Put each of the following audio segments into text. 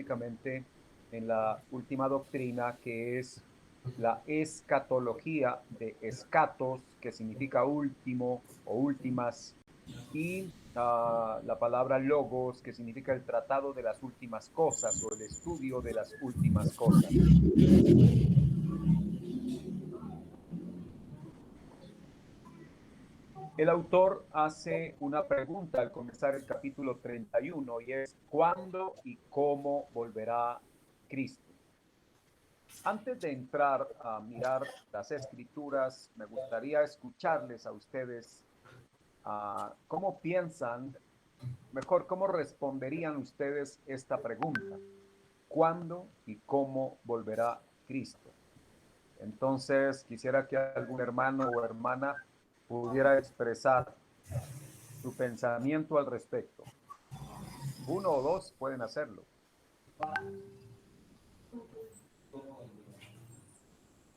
específicamente en la última doctrina, que es la escatología de escatos, que significa último o últimas, y la palabra logos, que significa el tratado de las últimas cosas o el estudio de las últimas cosas. El autor hace una pregunta al comenzar el capítulo 31 y es: ¿cuándo y cómo volverá Cristo? Antes de entrar a mirar las escrituras, me gustaría escucharles a ustedes cómo piensan, mejor, cómo responderían ustedes esta pregunta: ¿cuándo y cómo volverá Cristo? Entonces, quisiera que algún hermano o hermana pudiera expresar su pensamiento al respecto. Uno o dos pueden hacerlo.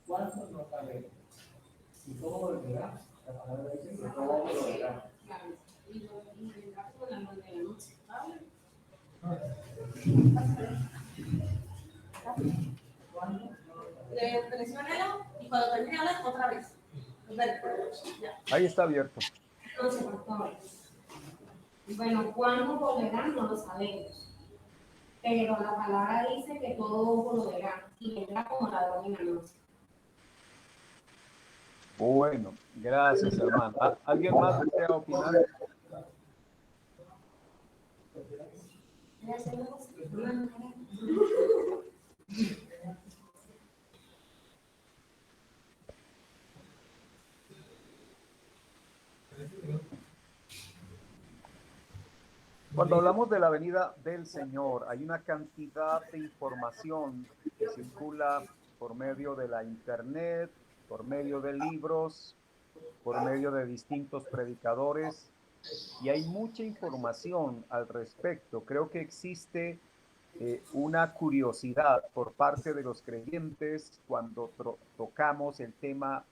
¿Cuánto no sabemos? ¿Y cómo volverá? La palabra dice que cómo volverá. Y vendrá como la noche de la noche. ¿Cuándo? Presiónelo y cuando termine hablar otra vez. Ahí está abierto. Entonces, pastor, bueno, ¿cuándo volverá? No lo sabemos. Pero la palabra dice que todo volverá y vendrá como ladrón en la noche. Bueno, gracias, hermano. ¿Alguien más desea opinar? Cuando hablamos de la venida del Señor, hay una cantidad de información que circula por medio de la internet, por medio de libros, por medio de distintos predicadores, y hay mucha información al respecto. Creo que existe una curiosidad por parte de los creyentes cuando tocamos el tema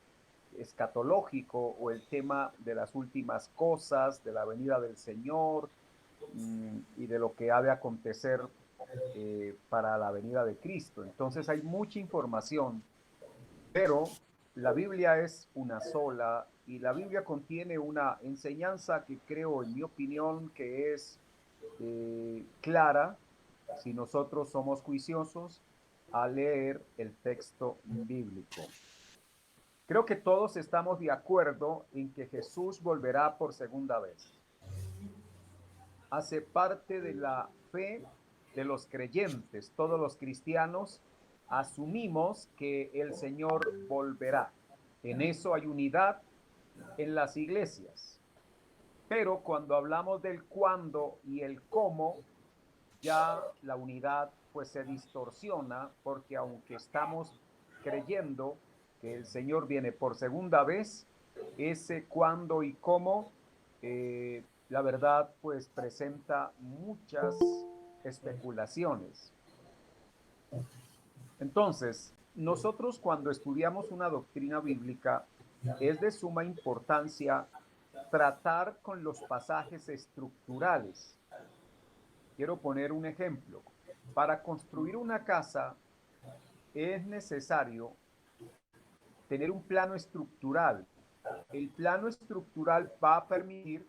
escatológico o el tema de las últimas cosas, de la venida del Señor y de lo que ha de acontecer para la venida de Cristo. Entonces hay mucha información, pero la Biblia es una sola y la Biblia contiene una enseñanza que creo, en mi opinión, que es clara si nosotros somos juiciosos a leer el texto bíblico. Creo que todos estamos de acuerdo en que Jesús volverá por segunda vez. Hace parte de la fe de los creyentes. Todos los cristianos asumimos que el Señor volverá. En eso hay unidad en las iglesias. Pero cuando hablamos del cuándo y el cómo, ya la unidad pues se distorsiona, porque aunque estamos creyendo que el Señor viene por segunda vez, ese cuándo y cómo, la verdad pues presenta muchas especulaciones. Entonces, nosotros cuando estudiamos una doctrina bíblica, es de suma importancia tratar con los pasajes estructurales. Quiero poner un ejemplo. Para construir una casa es necesario tener un plano estructural. El plano estructural va a permitir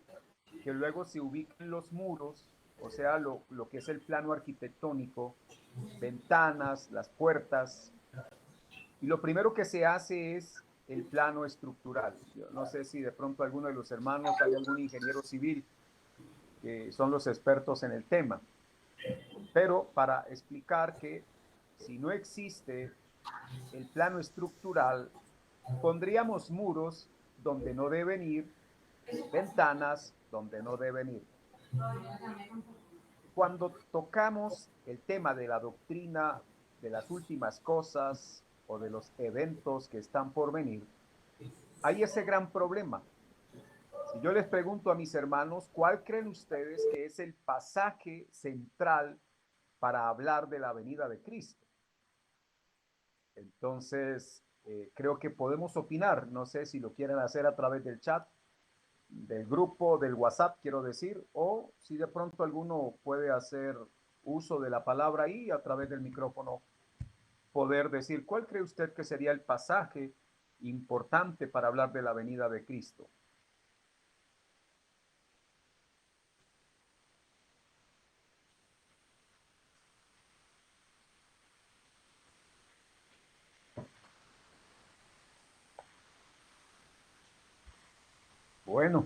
que luego se ubiquen los muros, o sea, lo que es el plano arquitectónico, ventanas, las puertas. Y lo primero que se hace es el plano estructural. Yo no sé si de pronto alguno de los hermanos hay algún ingeniero civil que son los expertos en el tema. Pero para explicar que si no existe el plano estructural, pondríamos muros donde no deben ir, ventanas donde no deben ir. Cuando tocamos el tema de la doctrina de las últimas cosas o de los eventos que están por venir, hay ese gran problema. Si yo les pregunto a mis hermanos, ¿cuál creen ustedes que es el pasaje central para hablar de la venida de Cristo? Entonces, creo que podemos opinar. No sé si lo quieren hacer a través del chat, del grupo, del WhatsApp, quiero decir, o si de pronto alguno puede hacer uso de la palabra y a través del micrófono poder decir cuál cree usted que sería el pasaje importante para hablar de la venida de Cristo. Bueno,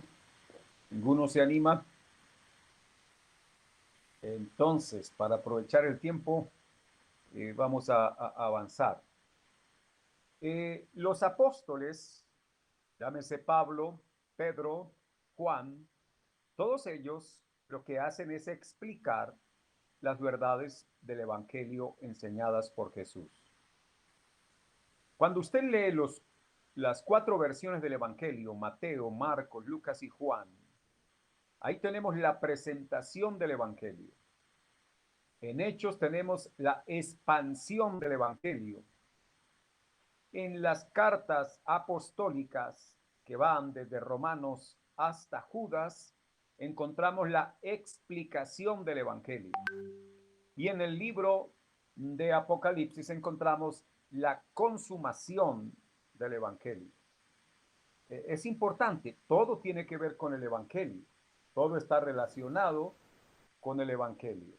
ninguno se anima. Entonces, para aprovechar el tiempo, vamos a avanzar. Los apóstoles, llámese Pablo, Pedro, Juan, todos ellos lo que hacen es explicar las verdades del Evangelio enseñadas por Jesús. Cuando usted lee las 4 versiones del Evangelio, Mateo, Marcos, Lucas y Juan, ahí tenemos la presentación del Evangelio. En Hechos tenemos la expansión del Evangelio. En las cartas apostólicas que van desde Romanos hasta Judas, encontramos la explicación del Evangelio. Y en el libro de Apocalipsis encontramos la consumación del Evangelio. Es importante, todo tiene que ver con el Evangelio, todo está relacionado con el Evangelio.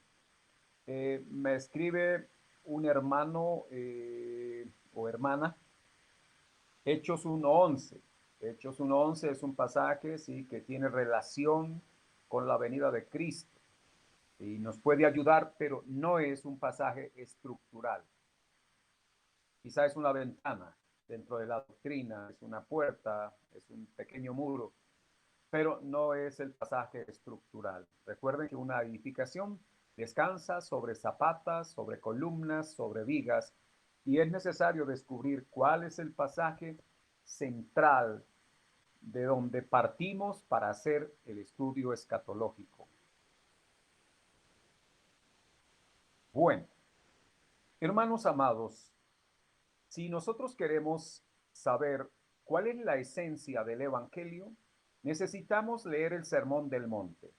Me escribe un hermano o hermana, Hechos 1:11. Hechos 1:11 es un pasaje, sí, que tiene relación con la venida de Cristo y nos puede ayudar, pero no es un pasaje estructural. Quizá es una ventana dentro de la doctrina, es una puerta, es un pequeño muro, pero no es el pasaje estructural. Recuerden que una edificación descansa sobre zapatas, sobre columnas, sobre vigas, y es necesario descubrir cuál es el pasaje central de donde partimos para hacer el estudio escatológico. Bueno, hermanos amados, si nosotros queremos saber cuál es la esencia del Evangelio, necesitamos leer el Sermón del Monte.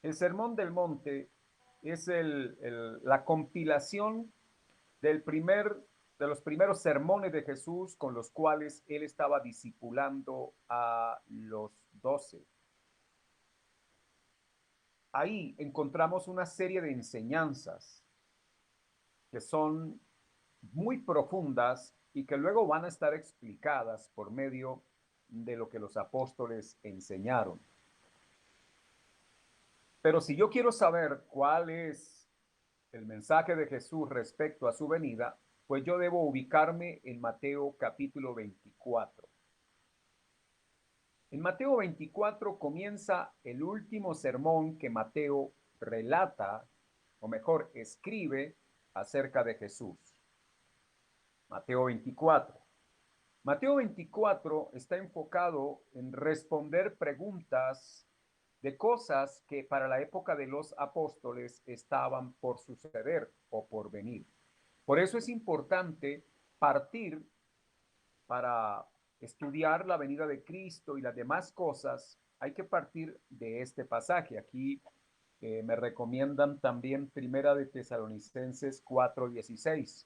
El Sermón del Monte es la compilación de los primeros sermones de Jesús con los cuales él estaba discipulando a los 12. Ahí encontramos una serie de enseñanzas que son muy profundas y que luego van a estar explicadas por medio de lo que los apóstoles enseñaron. Pero si yo quiero saber cuál es el mensaje de Jesús respecto a su venida, pues yo debo ubicarme en Mateo capítulo 24. En Mateo 24 comienza el último sermón que Mateo relata, o mejor, escribe acerca de Jesús. Mateo 24. Mateo 24 está enfocado en responder preguntas de cosas que para la época de los apóstoles estaban por suceder o por venir. Por eso es importante partir para estudiar la venida de Cristo y las demás cosas. Hay que partir de este pasaje. Aquí me recomiendan también Primera de Tesalonicenses 4:16.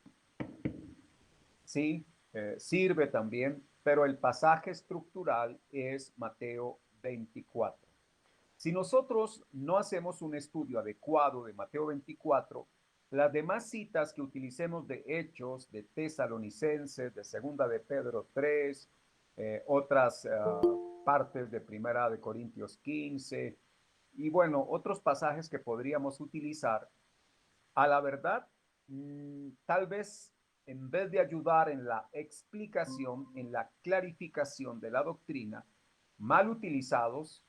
Sí, sirve también, pero el pasaje estructural es Mateo 24. Si nosotros no hacemos un estudio adecuado de Mateo 24, las demás citas que utilicemos de Hechos, de Tesalonicenses, de Segunda de Pedro 3, otras partes de Primera de Corintios 15, y bueno, otros pasajes que podríamos utilizar, a la verdad, tal vez en vez de ayudar en la explicación, en la clarificación de la doctrina, mal utilizados,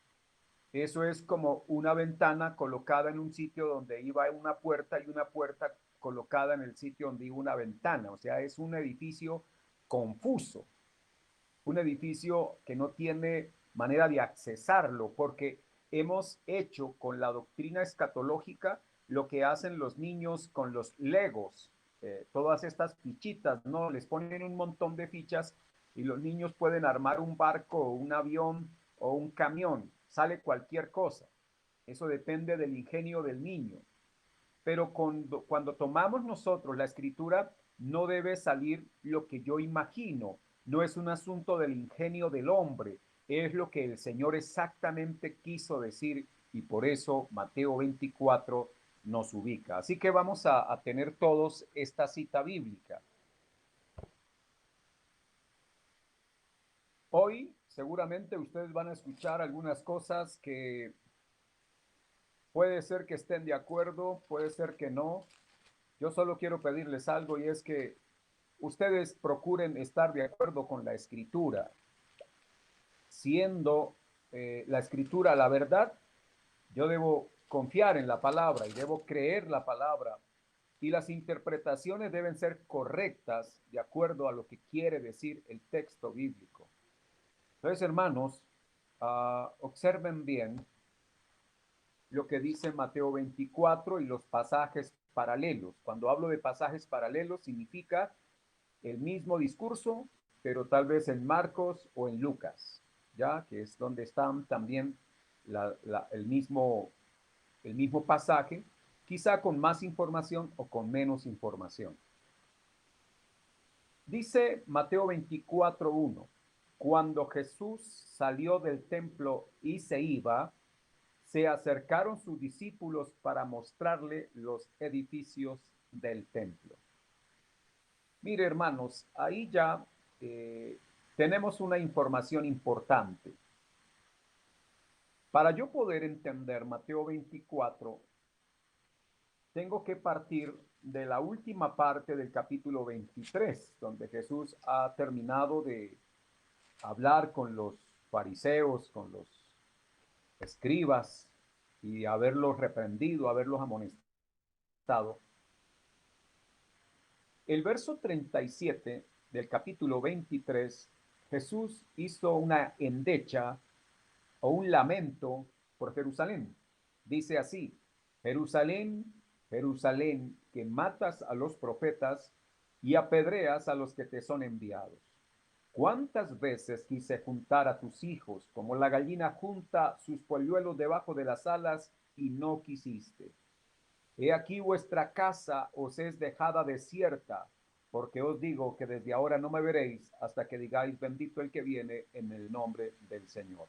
eso es como una ventana colocada en un sitio donde iba una puerta y una puerta colocada en el sitio donde iba una ventana. O sea, es un edificio confuso, un edificio que no tiene manera de accesarlo, porque hemos hecho con la doctrina escatológica lo que hacen los niños con los legos, todas estas fichitas, ¿no? Les ponen un montón de fichas y los niños pueden armar un barco o un avión o un camión, sale cualquier cosa. Eso depende del ingenio del niño. pero cuando tomamos nosotros la escritura, no debe salir lo que yo imagino, no es un asunto del ingenio del hombre, es lo que el Señor exactamente quiso decir y por eso Mateo 24 nos ubica. Así que vamos a tener todos esta cita bíblica. Hoy seguramente ustedes van a escuchar algunas cosas que puede ser que estén de acuerdo, puede ser que no. Yo solo quiero pedirles algo y es que ustedes procuren estar de acuerdo con la escritura, siendo la escritura la verdad. Yo debo confiar en la palabra y debo creer la palabra y las interpretaciones deben ser correctas de acuerdo a lo que quiere decir el texto bíblico. Entonces, hermanos, observen bien lo que dice Mateo 24 y los pasajes paralelos. Cuando hablo de pasajes paralelos, significa el mismo discurso, pero tal vez en Marcos o en Lucas, ya que es donde están también el mismo pasaje, quizá con más información o con menos información. Dice Mateo 24:1, cuando Jesús salió del templo y se iba, se acercaron sus discípulos para mostrarle los edificios del templo. Mire, hermanos, ahí ya tenemos una información importante. Para yo poder entender Mateo 24, tengo que partir de la última parte del capítulo 23, donde Jesús ha terminado de hablar con los fariseos, con los escribas y haberlos reprendido, haberlos amonestado. El verso 37 del capítulo 23, Jesús hizo una endecha o un lamento por Jerusalén. Dice así: Jerusalén, Jerusalén, que matas a los profetas y apedreas a los que te son enviados. ¿Cuántas veces quise juntar a tus hijos como la gallina junta sus polluelos debajo de las alas y no quisiste? He aquí vuestra casa os es dejada desierta, porque os digo que desde ahora no me veréis hasta que digáis bendito el que viene en el nombre del Señor.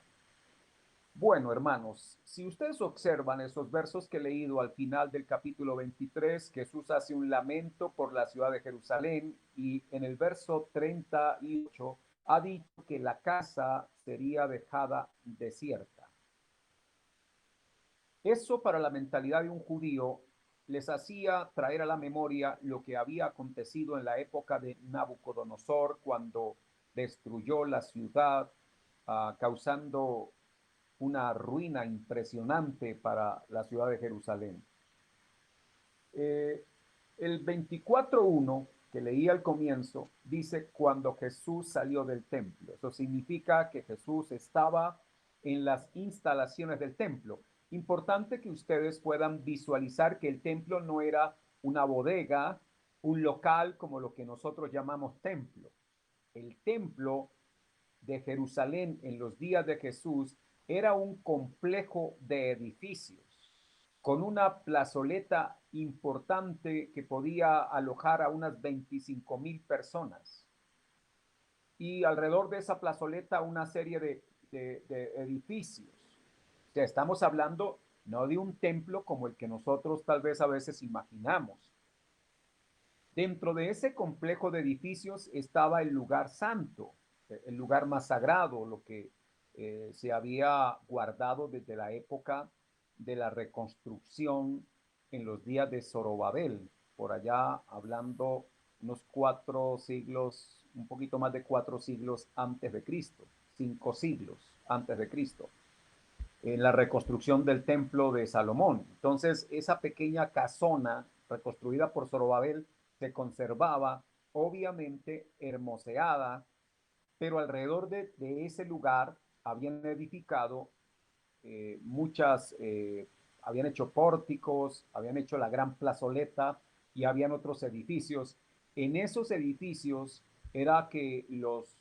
Bueno, hermanos, si ustedes observan esos versos que he leído al final del capítulo 23, Jesús hace un lamento por la ciudad de Jerusalén y en el verso 38 ha dicho que la casa sería dejada desierta. Eso para la mentalidad de un judío les hacía traer a la memoria lo que había acontecido en la época de Nabucodonosor cuando destruyó la ciudad, causando una ruina impresionante para la ciudad de Jerusalén. El 24:1 que leí al comienzo dice cuando Jesús salió del templo. Eso significa que Jesús estaba en las instalaciones del templo. Importante que ustedes puedan visualizar que el templo no era una bodega, un local como lo que nosotros llamamos templo. El templo de Jerusalén en los días de Jesús era un complejo de edificios con una plazoleta importante que podía alojar a unas 25,000 personas. Y alrededor de esa plazoleta una serie de edificios. O sea, estamos hablando no de un templo como el que nosotros tal vez a veces imaginamos. Dentro de ese complejo de edificios estaba el lugar santo, el lugar más sagrado, lo que se había guardado desde la época de la reconstrucción en los días de Zorobabel, por allá hablando unos 4 siglos, un poquito más de 4 siglos antes de Cristo, 5 siglos antes de Cristo, en la reconstrucción del templo de Salomón. Entonces, esa pequeña casona reconstruida por Zorobabel se conservaba, obviamente hermoseada, pero alrededor de ese lugar habían edificado habían hecho pórticos, habían hecho la gran plazoleta y habían otros edificios. En esos edificios era que los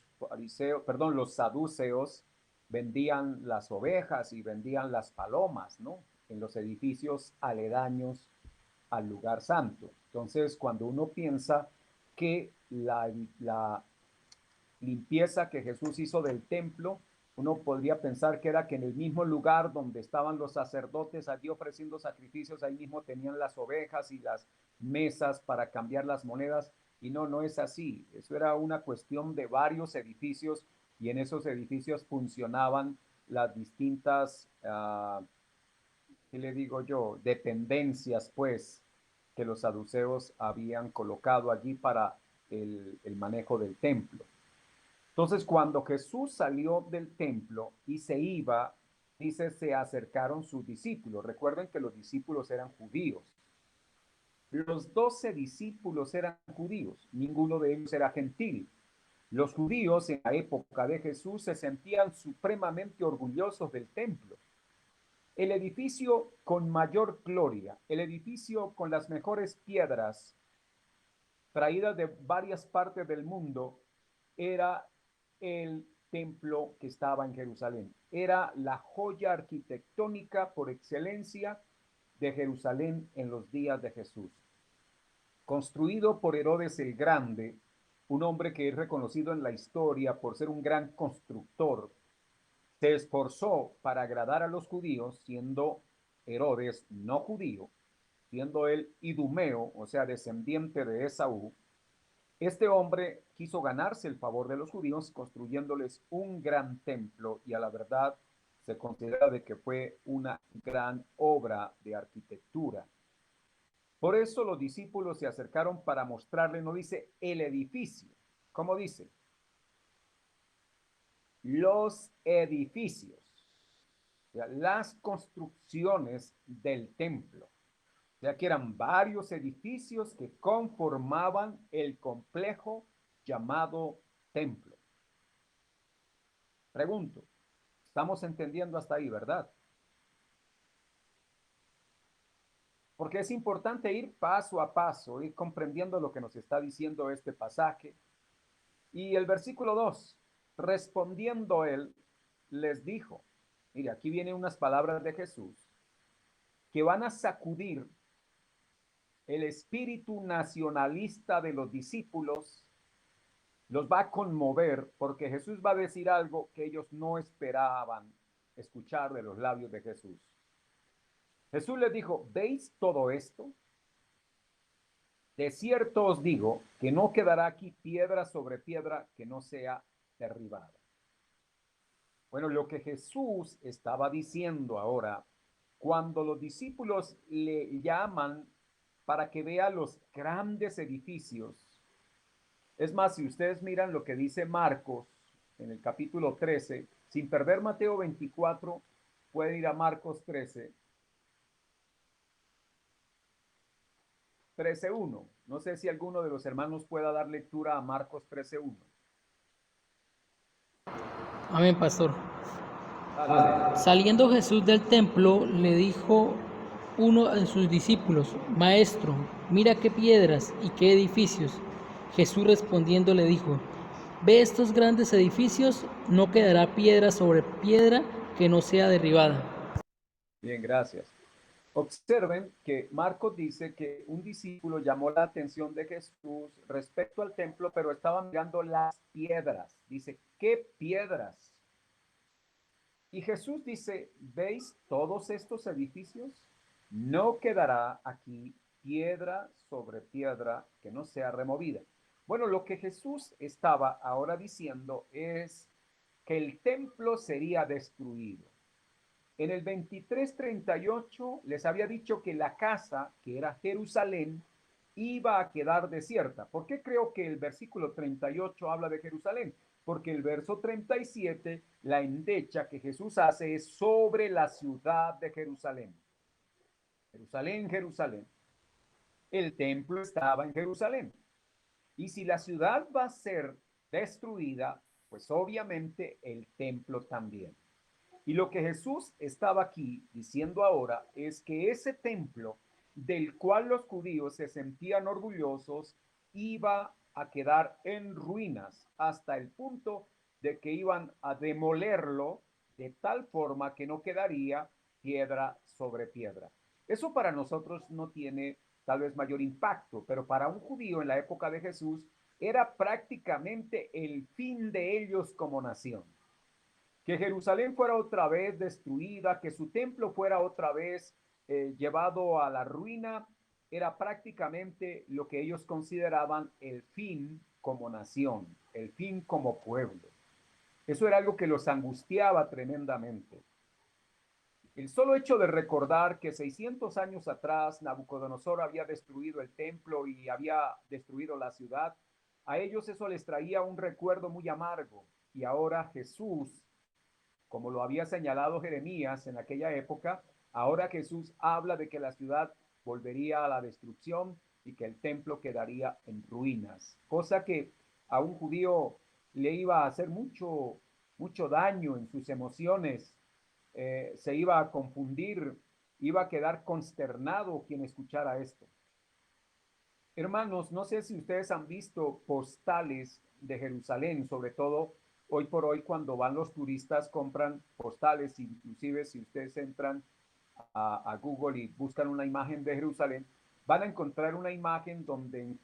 saduceos vendían las ovejas y vendían las palomas, ¿no? En los edificios aledaños al lugar santo. Entonces, cuando uno piensa que la limpieza que Jesús hizo del templo, uno podría pensar que era que en el mismo lugar donde estaban los sacerdotes allí ofreciendo sacrificios, ahí mismo tenían las ovejas y las mesas para cambiar las monedas. Y no, no es así. Eso era una cuestión de varios edificios y en esos edificios funcionaban las distintas, ¿qué le digo yo? Dependencias, pues, que los saduceos habían colocado allí para el manejo del templo. Entonces, cuando Jesús salió del templo y se iba, dice, se acercaron sus discípulos. Recuerden que los discípulos eran judíos. Los 12 discípulos eran judíos, ninguno de ellos era gentil. Los judíos en la época de Jesús se sentían supremamente orgullosos del templo. El edificio con mayor gloria, el edificio con las mejores piedras traídas de varias partes del mundo, era el templo que estaba en Jerusalén. Era la joya arquitectónica por excelencia de Jerusalén en los días de Jesús. Construido por Herodes el Grande, un hombre que es reconocido en la historia por ser un gran constructor, se esforzó para agradar a los judíos, siendo Herodes no judío, siendo él idumeo, o sea, descendiente de Esaú. Este hombre quiso ganarse el favor de los judíos construyéndoles un gran templo y a la verdad se considera de que fue una gran obra de arquitectura. Por eso los discípulos se acercaron para mostrarle, no dice el edificio, ¿cómo dice? Los edificios, o sea, las construcciones del templo. O sea, que eran varios edificios que conformaban el complejo llamado templo. Pregunto, estamos entendiendo hasta ahí, ¿verdad? Porque es importante ir paso a paso, ir comprendiendo lo que nos está diciendo este pasaje. Y el versículo 2, respondiendo él, les dijo, mire, aquí vienen unas palabras de Jesús que van a sacudir el espíritu nacionalista de los discípulos, los va a conmover porque Jesús va a decir algo que ellos no esperaban escuchar de los labios de Jesús. Jesús les dijo, ¿veis todo esto? De cierto os digo que no quedará aquí piedra sobre piedra que no sea derribada. Bueno, lo que Jesús estaba diciendo ahora, cuando los discípulos le llaman para que vea los grandes edificios, es más, si ustedes miran lo que dice Marcos en el capítulo 13, sin perder Mateo 24, pueden ir a Marcos 13, 13:1. No sé si alguno de los hermanos pueda dar lectura a Marcos 13:1. Amén, pastor. Dale. Saliendo Jesús del templo, le dijo uno de sus discípulos, Maestro, mira qué piedras y qué edificios. Jesús respondiendo le dijo, ve estos grandes edificios, no quedará piedra sobre piedra que no sea derribada. Bien, gracias. Observen que Marcos dice que un discípulo llamó la atención de Jesús respecto al templo, pero estaba mirando las piedras. Dice, ¿qué piedras? Y Jesús dice, ¿veis todos estos edificios? No quedará aquí piedra sobre piedra que no sea removida. Bueno, lo que Jesús estaba ahora diciendo es que el templo sería destruido. En el 23:38 les había dicho que la casa, que era Jerusalén, iba a quedar desierta. ¿Por qué creo que el versículo 38 habla de Jerusalén? Porque el verso 37, la endecha que Jesús hace es sobre la ciudad de Jerusalén. Jerusalén, Jerusalén. El templo estaba en Jerusalén. Y si la ciudad va a ser destruida, pues obviamente el templo también. Y lo que Jesús estaba aquí diciendo ahora es que ese templo del cual los judíos se sentían orgullosos iba a quedar en ruinas hasta el punto de que iban a demolerlo de tal forma que no quedaría piedra sobre piedra. Eso para nosotros no tiene tal vez mayor impacto, pero para un judío en la época de Jesús era prácticamente el fin de ellos como nación. Que Jerusalén fuera otra vez destruida, que su templo fuera otra vez llevado a la ruina, era prácticamente lo que ellos consideraban el fin como nación, el fin como pueblo. Eso era algo que los angustiaba tremendamente. El solo hecho de recordar que 600 años atrás Nabucodonosor había destruido el templo y había destruido la ciudad, a ellos eso les traía un recuerdo muy amargo. Y ahora Jesús, como lo había señalado Jeremías en aquella época, ahora Jesús habla de que la ciudad volvería a la destrucción y que el templo quedaría en ruinas, cosa que a un judío le iba a hacer mucho daño en sus emociones, se iba a confundir, iba a quedar consternado quien escuchara esto. Hermanos, no sé si ustedes han visto postales de Jerusalén, sobre todo hoy por hoy cuando van los turistas compran postales, inclusive si ustedes entran a Google y buscan una imagen de Jerusalén, van a encontrar una imagen donde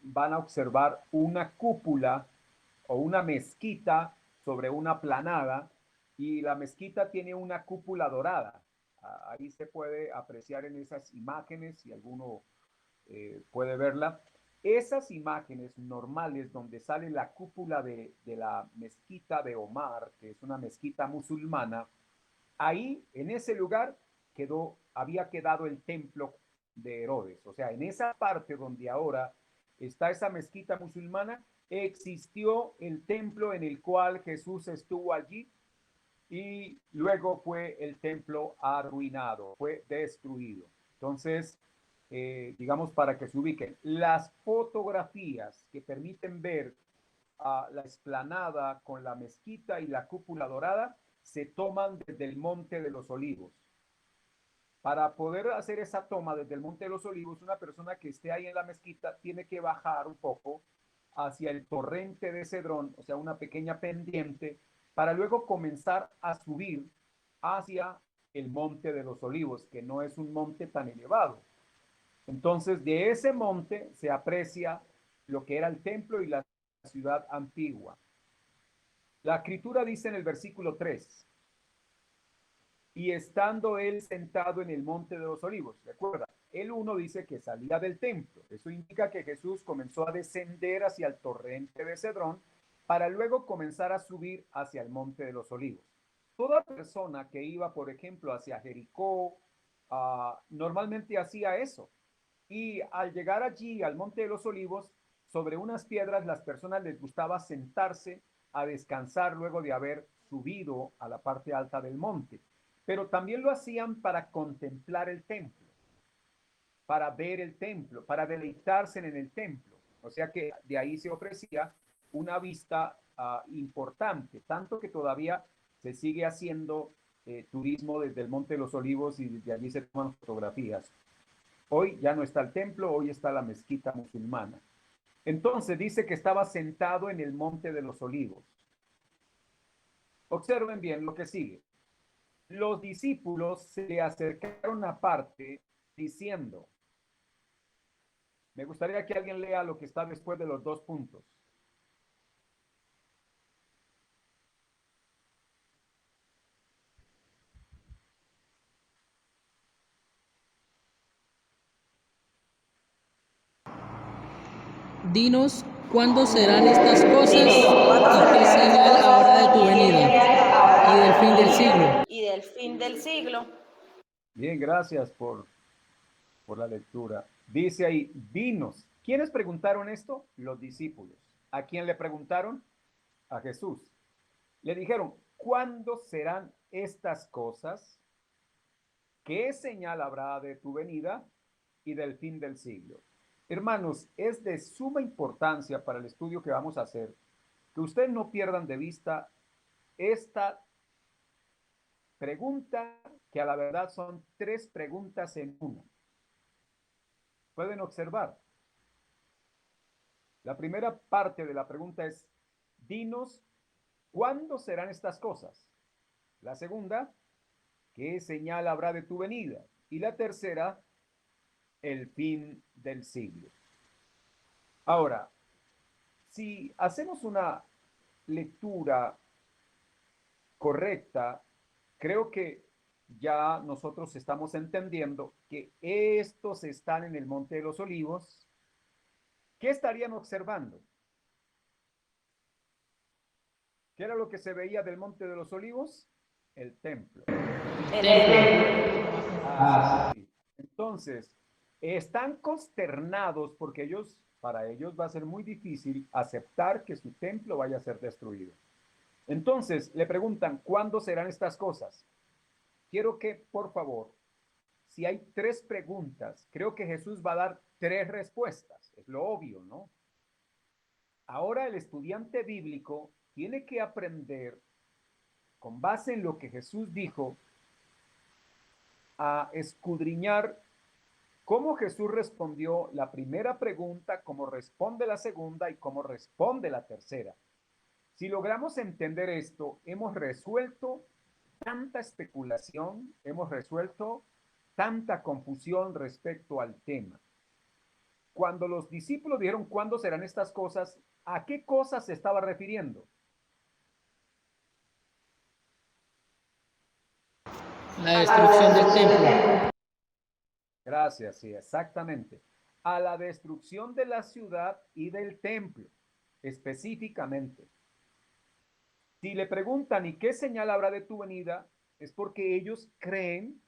van a observar una cúpula o una mezquita sobre una planada y la mezquita tiene una cúpula dorada. Ahí se puede apreciar en esas imágenes si alguno puede verla. Esas imágenes normales donde sale la cúpula de la mezquita de Omar, que es una mezquita musulmana, ahí en ese lugar había quedado el templo de Herodes. O sea, en esa parte donde ahora está esa mezquita musulmana, existió el templo en el cual Jesús estuvo allí y luego fue el templo arruinado, fue destruido. Entonces, digamos, para que se ubiquen, las fotografías que permiten ver la explanada con la mezquita y la cúpula dorada se toman desde el Monte de los Olivos. Para poder hacer esa toma desde el Monte de los Olivos, una persona que esté ahí en la mezquita tiene que bajar un poco hacia el torrente de Cedrón, o sea, una pequeña pendiente, para luego comenzar a subir hacia el Monte de los Olivos, que no es un monte tan elevado. Entonces, de ese monte se aprecia lo que era el templo y la ciudad antigua. La escritura dice en el versículo 3, y estando él sentado en el monte de los olivos, recuerda, el 1 dice que salía del templo. Eso indica que Jesús comenzó a descender hacia el torrente de Cedrón para luego comenzar a subir hacia el monte de los olivos. Toda persona que iba, por ejemplo, hacia Jericó, normalmente hacía eso. Y al llegar allí, al monte de los olivos, sobre unas piedras, las personas les gustaba sentarse a descansar luego de haber subido a la parte alta del monte. Pero también lo hacían para contemplar el templo, para ver el templo, para deleitarse en el templo. O sea que de ahí se ofrecía una vista importante, tanto que todavía se sigue haciendo turismo desde el Monte de los Olivos y desde allí se toman fotografías. Hoy ya no está el templo, hoy está la mezquita musulmana. Entonces dice que estaba sentado en el Monte de los Olivos. Observen bien lo que sigue. Los discípulos se le acercaron aparte diciendo, me gustaría que alguien lea lo que está después de los 2 puntos. Dinos cuándo serán estas cosas y qué señal habrá de tu venida y del fin del siglo. Y del fin del siglo. Bien, gracias por la lectura. Dice ahí, dinos. ¿Quiénes preguntaron esto? Los discípulos. ¿A quién le preguntaron? A Jesús. Le dijeron, ¿cuándo serán estas cosas? ¿Qué señal habrá de tu venida y del fin del siglo? Hermanos, es de suma importancia para el estudio que vamos a hacer que ustedes no pierdan de vista esta pregunta, que a la verdad son 3 preguntas en una. Pueden observar. La primera parte de la pregunta es, dinos, ¿cuándo serán estas cosas? La segunda, ¿qué señal habrá de tu venida? Y la tercera, el fin del siglo. Ahora, si hacemos una lectura correcta, creo que ya nosotros estamos entendiendo que estos están en el Monte de los Olivos. ¿Qué estarían observando? ¿Qué era lo que se veía del Monte de los Olivos? El templo. Sí. Entonces, están consternados porque para ellos va a ser muy difícil aceptar que su templo vaya a ser destruido. Entonces, le preguntan, ¿cuándo serán estas cosas? Quiero que, por favor, si hay 3 preguntas, creo que Jesús va a dar 3 respuestas. Es lo obvio, ¿no? Ahora el estudiante bíblico tiene que aprender, con base en lo que Jesús dijo, a escudriñar cómo Jesús respondió la primera pregunta, cómo responde la segunda y cómo responde la tercera. Si logramos entender esto, hemos resuelto tanta especulación, hemos resuelto tanta confusión respecto al tema. Cuando los discípulos dijeron cuándo serán estas cosas, ¿a qué cosas se estaba refiriendo? La destrucción del templo. Gracias, sí, exactamente. A la destrucción de la ciudad y del templo, específicamente. Si le preguntan, ¿y qué señal habrá de tu venida? Es porque ellos creen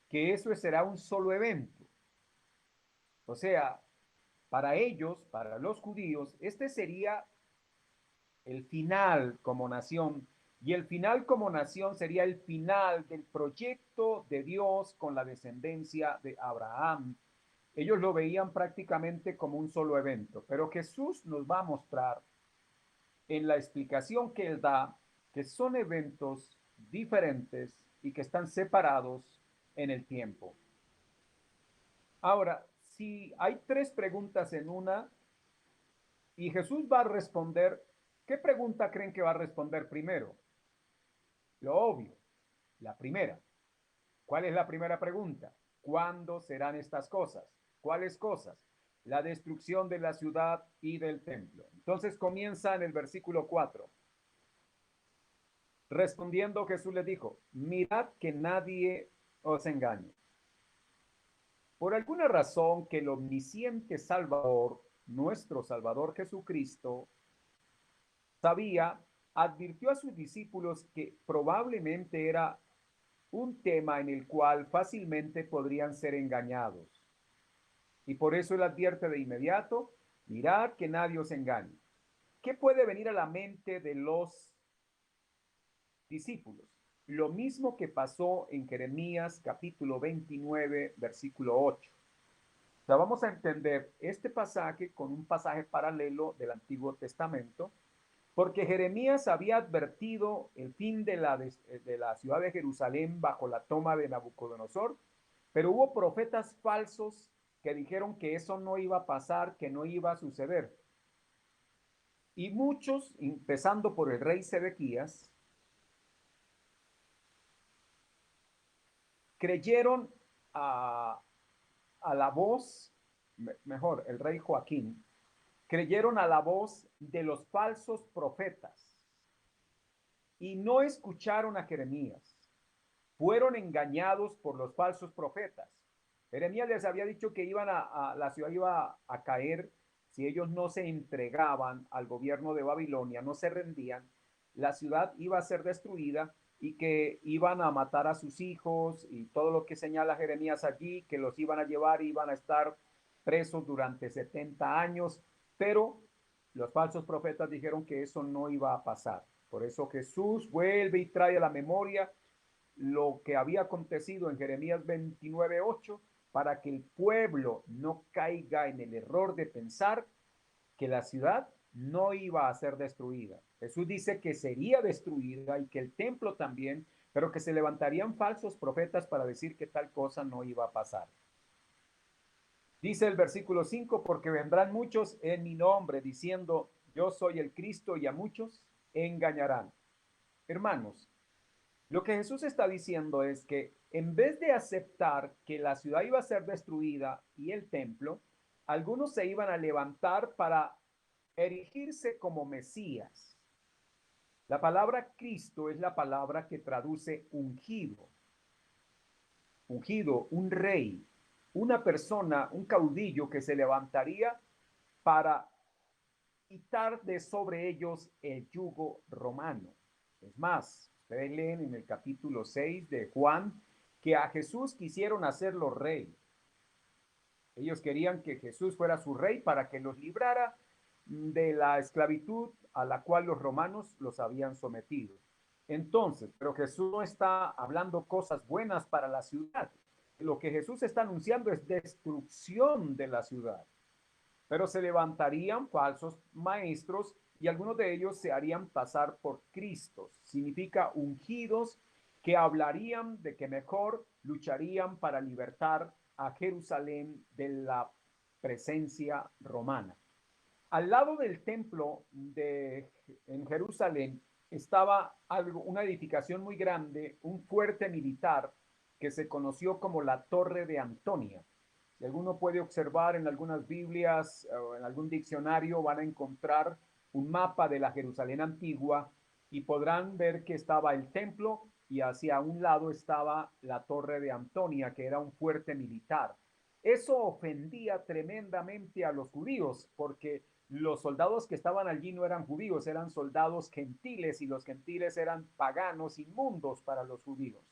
que eso será un solo evento. O sea, para ellos, para los judíos, este sería el final como nación. Y el final como nación sería el final del proyecto de Dios con la descendencia de Abraham. Ellos lo veían prácticamente como un solo evento, pero Jesús nos va a mostrar en la explicación que él da que son eventos diferentes y que están separados en el tiempo. Ahora, si hay 3 preguntas en una y Jesús va a responder, ¿qué pregunta creen que va a responder primero? Lo obvio, la primera. ¿Cuál es la primera pregunta? ¿Cuándo serán estas cosas? ¿Cuáles cosas? La destrucción de la ciudad y del templo. Entonces comienza en el versículo 4. Respondiendo Jesús les dijo, mirad que nadie os engañe. Por alguna razón que el omnisciente Salvador, nuestro Salvador Jesucristo, sabía, advirtió a sus discípulos que probablemente era un tema en el cual fácilmente podrían ser engañados. Y por eso él advierte de inmediato, mirad que nadie os engañe. ¿Qué puede venir a la mente de los discípulos? Lo mismo que pasó en Jeremías capítulo 29, versículo 8. O sea, vamos a entender este pasaje con un pasaje paralelo del Antiguo Testamento, porque Jeremías había advertido el fin de la ciudad de Jerusalén bajo la toma de Nabucodonosor, pero hubo profetas falsos que dijeron que eso no iba a pasar, que no iba a suceder. Y muchos, empezando por el rey Sedequías, creyeron a la voz, mejor, el rey Joaquín, creyeron a la voz de los falsos profetas y no escucharon a Jeremías. Fueron engañados por los falsos profetas. Jeremías les había dicho que la ciudad iba a caer si ellos no se entregaban al gobierno de Babilonia, no se rendían, la ciudad iba a ser destruida y que iban a matar a sus hijos y todo lo que señala Jeremías allí, que los iban a llevar, iban a estar presos durante 70 años, pero los falsos profetas dijeron que eso no iba a pasar. Por eso Jesús vuelve y trae a la memoria lo que había acontecido en Jeremías 29:8 para que el pueblo no caiga en el error de pensar que la ciudad no iba a ser destruida. Jesús dice que sería destruida y que el templo también, pero que se levantarían falsos profetas para decir que tal cosa no iba a pasar. Dice el versículo 5, porque vendrán muchos en mi nombre diciendo, yo soy el Cristo, y a muchos engañarán. Hermanos, Lo que Jesús está diciendo es que en vez de aceptar que la ciudad iba a ser destruida y el templo, algunos se iban a levantar para erigirse como Mesías. La palabra Cristo es la palabra que traduce ungido. Ungido, un rey, una persona, un caudillo que se levantaría para quitar de sobre ellos el yugo romano. Es más, ustedes leen en el capítulo 6 de Juan que a Jesús quisieron hacerlo rey. Ellos querían que Jesús fuera su rey para que los librara de la esclavitud a la cual los romanos los habían sometido. Entonces, pero Jesús no está hablando cosas buenas para la ciudad. Lo que Jesús está anunciando es destrucción de la ciudad. Pero se levantarían falsos maestros y algunos de ellos se harían pasar por Cristos. Significa ungidos que hablarían de que mejor lucharían para libertar a Jerusalén de la presencia romana. Al lado del templo en Jerusalén estaba una edificación muy grande, un fuerte militar que se conoció como la Torre de Antonia. Si alguno puede observar en algunas Biblias o en algún diccionario, van a encontrar un mapa de la Jerusalén antigua y podrán ver que estaba el templo y hacia un lado estaba la Torre de Antonia, que era un fuerte militar. Eso ofendía tremendamente a los judíos porque los soldados que estaban allí no eran judíos, eran soldados gentiles y los gentiles eran paganos inmundos para los judíos.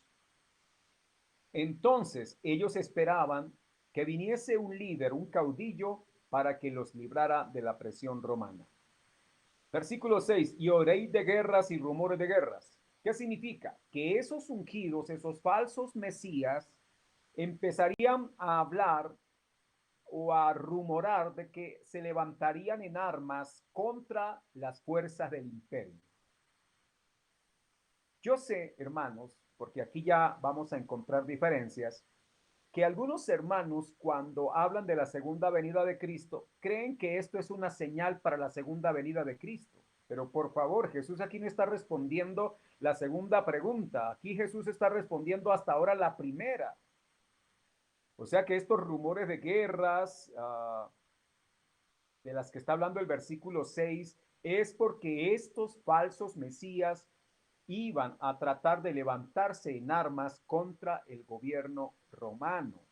Entonces ellos esperaban que viniese un líder, un caudillo, para que los librara de la presión romana. Versículo 6, y oréis de guerras y rumores de guerras. ¿Qué significa? Que esos ungidos, esos falsos mesías, empezarían a hablar o a rumorar de que se levantarían en armas contra las fuerzas del imperio. Yo sé, hermanos, porque aquí ya vamos a encontrar diferencias, que algunos hermanos cuando hablan de la segunda venida de Cristo creen que esto es una señal para la segunda venida de Cristo. Pero por favor, Jesús aquí no está respondiendo la segunda pregunta. Aquí Jesús está respondiendo hasta ahora la primera. O sea que estos rumores de guerras de las que está hablando el versículo 6 es porque estos falsos mesías iban a tratar de levantarse en armas contra el gobierno romano.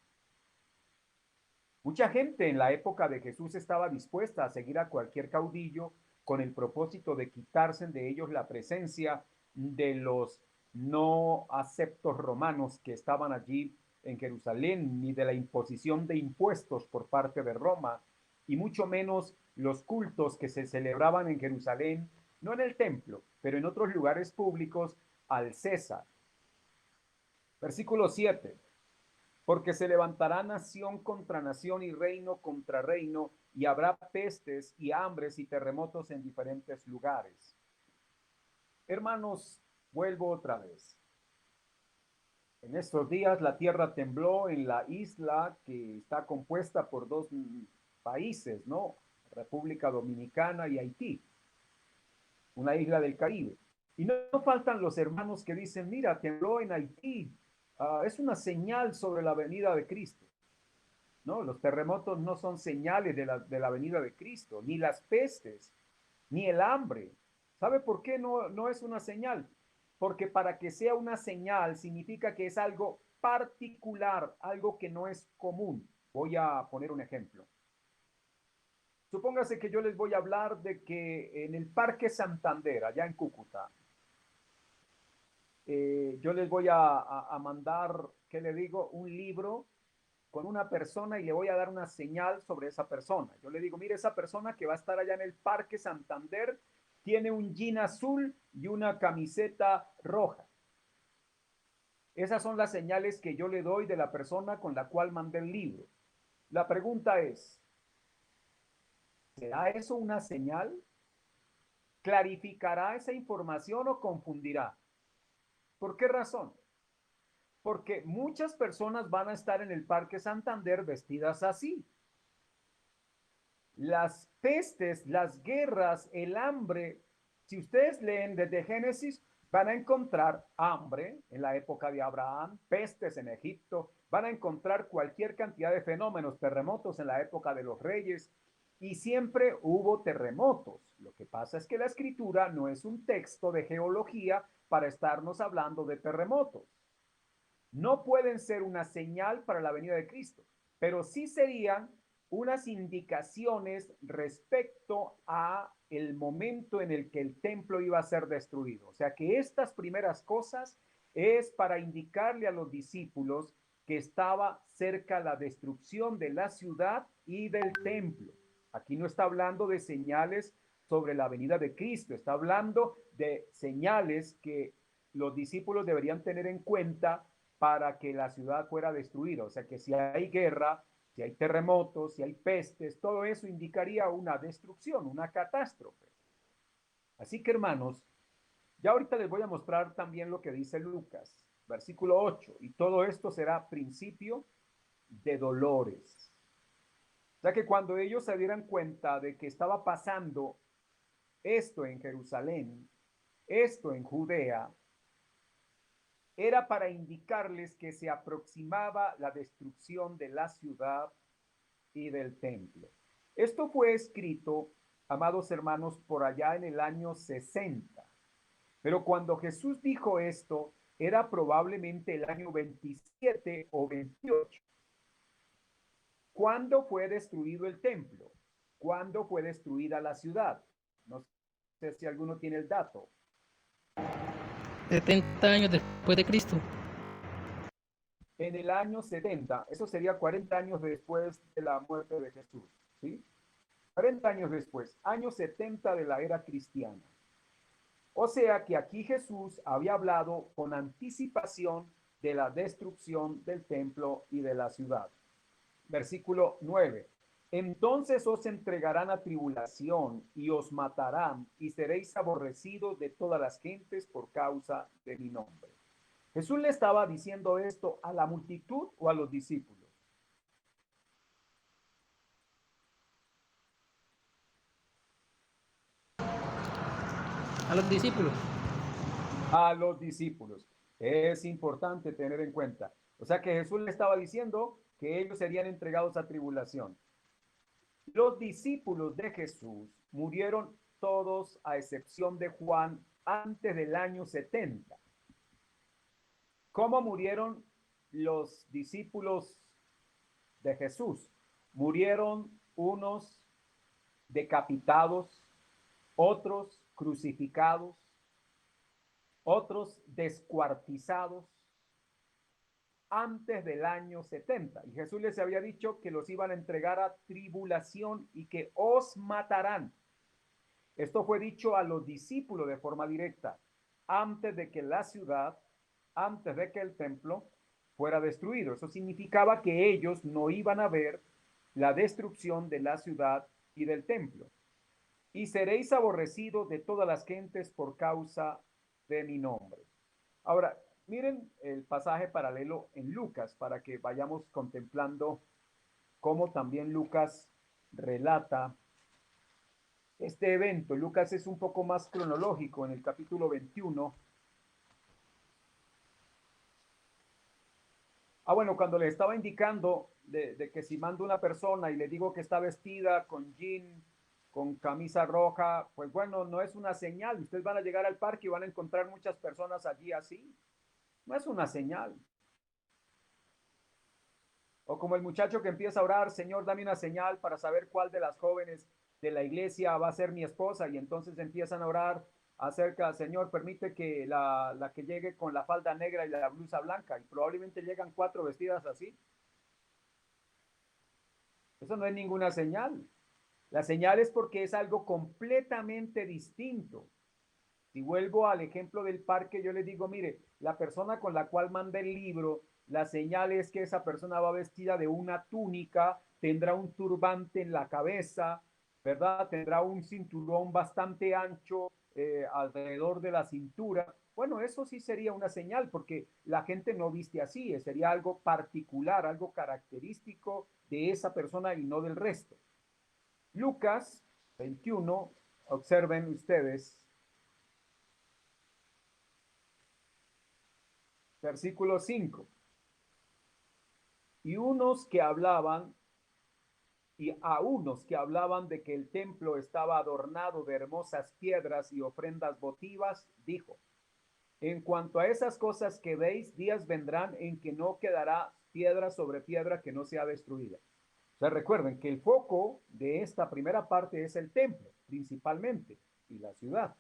Mucha gente en la época de Jesús estaba dispuesta a seguir a cualquier caudillo con el propósito de quitarse de ellos la presencia de los no aceptos romanos que estaban allí en Jerusalén, ni de la imposición de impuestos por parte de Roma, y mucho menos los cultos que se celebraban en Jerusalén, no en el templo, pero en otros lugares públicos, al César. Versículo 7. Porque se levantará nación contra nación y reino contra reino, y habrá pestes y hambres y terremotos en diferentes lugares. Hermanos, vuelvo otra vez. En estos días la tierra tembló en la isla que está compuesta por dos países, ¿no? República Dominicana y Haití, una isla del Caribe. Y no faltan los hermanos que dicen, mira, tembló en Haití, es una señal sobre la venida de Cristo. No, los terremotos no son señales de la venida de Cristo, ni las pestes, ni el hambre. ¿Sabe por qué no es una señal? Porque para que sea una señal significa que es algo particular, algo que no es común. Voy a poner un ejemplo. Supóngase que yo les voy a hablar de que en el Parque Santander, allá en Cúcuta, yo les voy a mandar, ¿qué le digo? Un libro con una persona y le voy a dar una señal sobre esa persona. Yo le digo, mire, esa persona que va a estar allá en el Parque Santander tiene un jean azul y una camiseta roja. Esas son las señales que yo le doy de la persona con la cual mandé el libro. La pregunta es, ¿será eso una señal? ¿Clarificará esa información o confundirá? ¿Por qué razón? Porque muchas personas van a estar en el Parque Santander vestidas así. Las pestes, las guerras, el hambre, si ustedes leen desde Génesis, Van a encontrar hambre en la época de Abraham, pestes en Egipto, van a encontrar cualquier cantidad de fenómenos, terremotos en la época de los reyes, y siempre hubo terremotos. Lo que pasa es que la escritura no es un texto de geología para estarnos hablando de terremotos. No pueden ser una señal para la venida de Cristo, pero sí serían unas indicaciones respecto a el momento en el que el templo iba a ser destruido. O sea que estas primeras cosas es para indicarle a los discípulos que estaba cerca la destrucción de la ciudad y del templo. Aquí no está hablando de señales sobre la venida de Cristo, está hablando de señales que los discípulos deberían tener en cuenta para que la ciudad fuera destruida. O sea que si hay guerra, si hay terremotos, si hay pestes, todo eso indicaría una destrucción, una catástrofe. Así que hermanos, ya ahorita les voy a mostrar también lo que dice Lucas, versículo 8, y todo esto será principio de dolores. O sea que cuando ellos se dieran cuenta de que estaba pasando esto en Jerusalén, esto en Judea, era para indicarles que se aproximaba la destrucción de la ciudad y del templo. Esto fue escrito, amados hermanos, por allá en el año 60. Pero cuando Jesús dijo esto, era probablemente el año 27 o 28. ¿Cuándo fue destruido el templo? ¿Cuándo fue destruida la ciudad? No sé si alguno tiene el dato. 70 años después de Cristo. En el año 70, eso sería 40 años después de la muerte de Jesús, ¿sí? 40 años después, año 70 de la era cristiana. O sea que aquí Jesús había hablado con anticipación de la destrucción del templo y de la ciudad. Versículo 9. Entonces os entregarán a tribulación y os matarán y seréis aborrecidos de todas las gentes por causa de mi nombre. Jesús le estaba diciendo esto a la multitud o a los discípulos. A los discípulos. A los discípulos. Es importante tener en cuenta. O sea que Jesús le estaba diciendo que ellos serían entregados a tribulación. Los discípulos de Jesús murieron todos a excepción de Juan antes del año 70. ¿Cómo murieron los discípulos de Jesús? Murieron unos decapitados, otros crucificados, otros descuartizados antes del año 70. Y Jesús les había dicho que los iban a entregar a tribulación y que os matarán. Esto fue dicho a los discípulos de forma directa, antes de que la ciudad, antes de que el templo fuera destruido. Eso significaba que ellos no iban a ver la destrucción de la ciudad y del templo. Y seréis aborrecidos de todas las gentes por causa de mi nombre. Ahora, miren el pasaje paralelo en Lucas para que vayamos contemplando cómo también Lucas relata este evento. Lucas es un poco más cronológico en el capítulo 21. Bueno, cuando le estaba indicando de que si mando una persona y le digo que está vestida con jean, con camisa roja, pues bueno, no es una señal. Ustedes van a llegar al parque y van a encontrar muchas personas allí así. No es una señal. O como el muchacho que empieza a orar, Señor, dame una señal para saber cuál de las jóvenes de la iglesia va a ser mi esposa. Y entonces empiezan a orar acerca, Señor, permite que la que llegue con la falda negra y la blusa blanca. Y probablemente llegan 4 vestidas así. Eso no es ninguna señal. La señal es porque es algo completamente distinto. Si vuelvo al ejemplo del parque, yo les digo, mire, la persona con la cual manda el libro, la señal es que esa persona va vestida de una túnica, tendrá un turbante en la cabeza, ¿verdad? Tendrá un cinturón bastante ancho alrededor de la cintura. Bueno, eso sí sería una señal, porque la gente no viste así, sería algo particular, algo característico de esa persona y no del resto. Lucas 21, observen ustedes, Versículo 5. Y unos que hablaban, y a unos que hablaban de que el templo estaba adornado de hermosas piedras y ofrendas votivas, dijo: en cuanto a esas cosas que veis, días vendrán en que no quedará piedra sobre piedra que no sea destruida. O sea, recuerden que el foco de esta primera parte es el templo, principalmente, y la ciudad.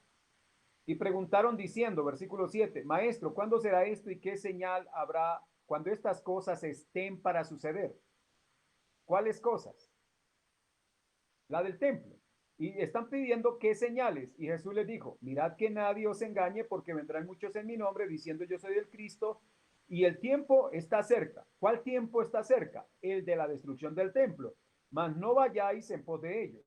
Y preguntaron diciendo, versículo 7, Maestro, ¿cuándo será esto y qué señal habrá cuando estas cosas estén para suceder? ¿Cuáles cosas? La del templo. Y están pidiendo qué señales. Y Jesús les dijo, mirad que nadie os engañe, porque vendrán muchos en mi nombre diciendo yo soy el Cristo, y el tiempo está cerca. ¿Cuál tiempo está cerca? El de la destrucción del templo. Mas no vayáis en pos de ellos.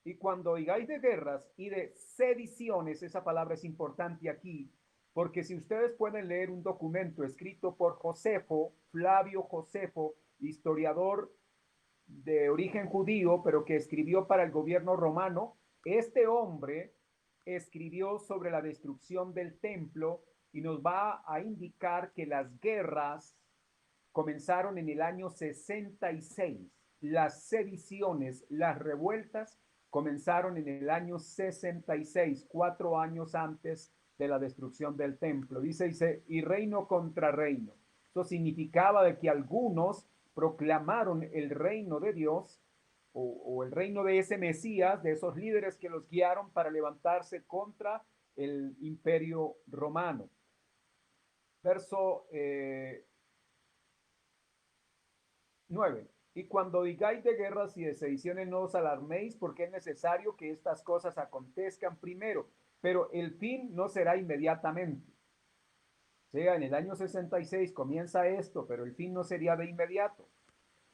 Y cuando oigáis de guerras y de sediciones, esa palabra es importante aquí, porque si ustedes pueden leer un documento escrito por Josefo, Flavio Josefo, historiador de origen judío, pero que escribió para el gobierno romano, este hombre escribió sobre la destrucción del templo y nos va a indicar que las guerras comenzaron en el año 66. Las sediciones, las revueltas comenzaron en el año 66, 4 años antes de la destrucción del templo. Dice, y reino contra reino. Eso significaba de que algunos proclamaron el reino de Dios o el reino de ese Mesías, de esos líderes que los guiaron para levantarse contra el imperio romano. Verso 9. Y cuando digáis de guerras y de sediciones, no os alarméis, porque es necesario que estas cosas acontezcan primero, pero el fin no será inmediatamente. O sea, en el año 66 comienza esto, pero el fin no sería de inmediato.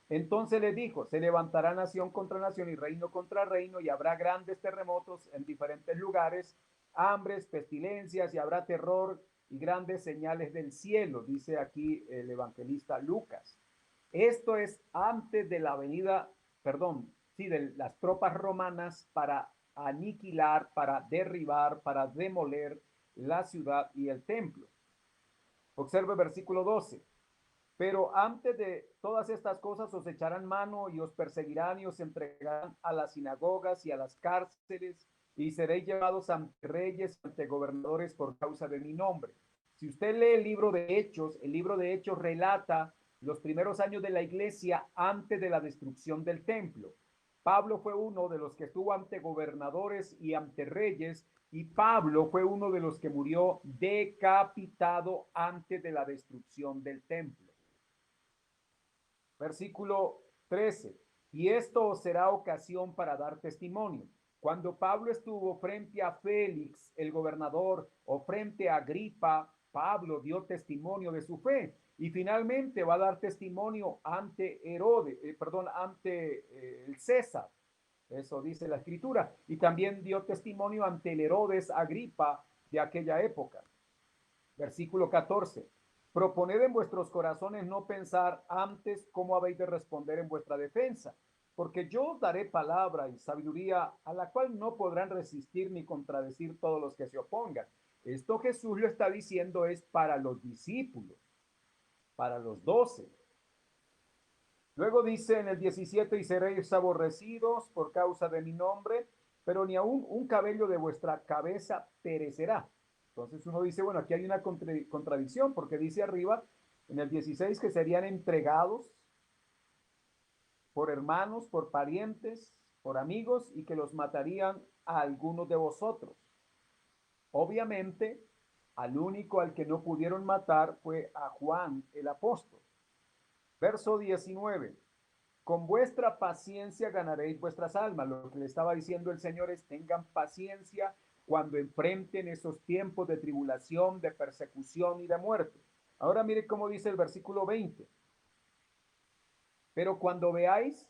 Entonces les dijo, se levantará nación contra nación y reino contra reino, y habrá grandes terremotos en diferentes lugares, hambres, pestilencias, y habrá terror y grandes señales del cielo, dice aquí el evangelista Lucas. Esto es antes de la venida, de las tropas romanas para aniquilar, para derribar, para demoler la ciudad y el templo. Observe el versículo 12. Pero antes de todas estas cosas os echarán mano y os perseguirán y os entregarán a las sinagogas y a las cárceles y seréis llevados ante reyes, ante gobernadores por causa de mi nombre. Si usted lee el libro de Hechos relata los primeros años de la iglesia antes de la destrucción del templo. Pablo fue uno de los que estuvo ante gobernadores y ante reyes, y Pablo fue uno de los que murió decapitado antes de la destrucción del templo. Versículo 13. Y esto será ocasión para dar testimonio. Cuando Pablo estuvo frente a Félix, el gobernador, o frente a Agripa, Pablo dio testimonio de su fe. Y finalmente va a dar testimonio ante el César. Eso dice la escritura. Y también dio testimonio ante el Herodes Agripa de aquella época. Versículo 14. Proponed en vuestros corazones no pensar antes cómo habéis de responder en vuestra defensa, porque yo os daré palabra y sabiduría a la cual no podrán resistir ni contradecir todos los que se opongan. Esto Jesús lo está diciendo es para los discípulos, para los 12. Luego dice en el 17, y seréis aborrecidos por causa de mi nombre, pero ni aún un cabello de vuestra cabeza perecerá. Entonces uno dice, bueno, aquí hay una contradicción, porque dice arriba, en el 16, que serían entregados por hermanos, por parientes, por amigos, y que los matarían a algunos de vosotros. Obviamente, al único al que no pudieron matar fue a Juan el apóstol. Verso 19. Con vuestra paciencia ganaréis vuestras almas. Lo que le estaba diciendo el Señor es, tengan paciencia cuando enfrenten esos tiempos de tribulación, de persecución y de muerte. Ahora mire cómo dice el versículo 20. Pero cuando veáis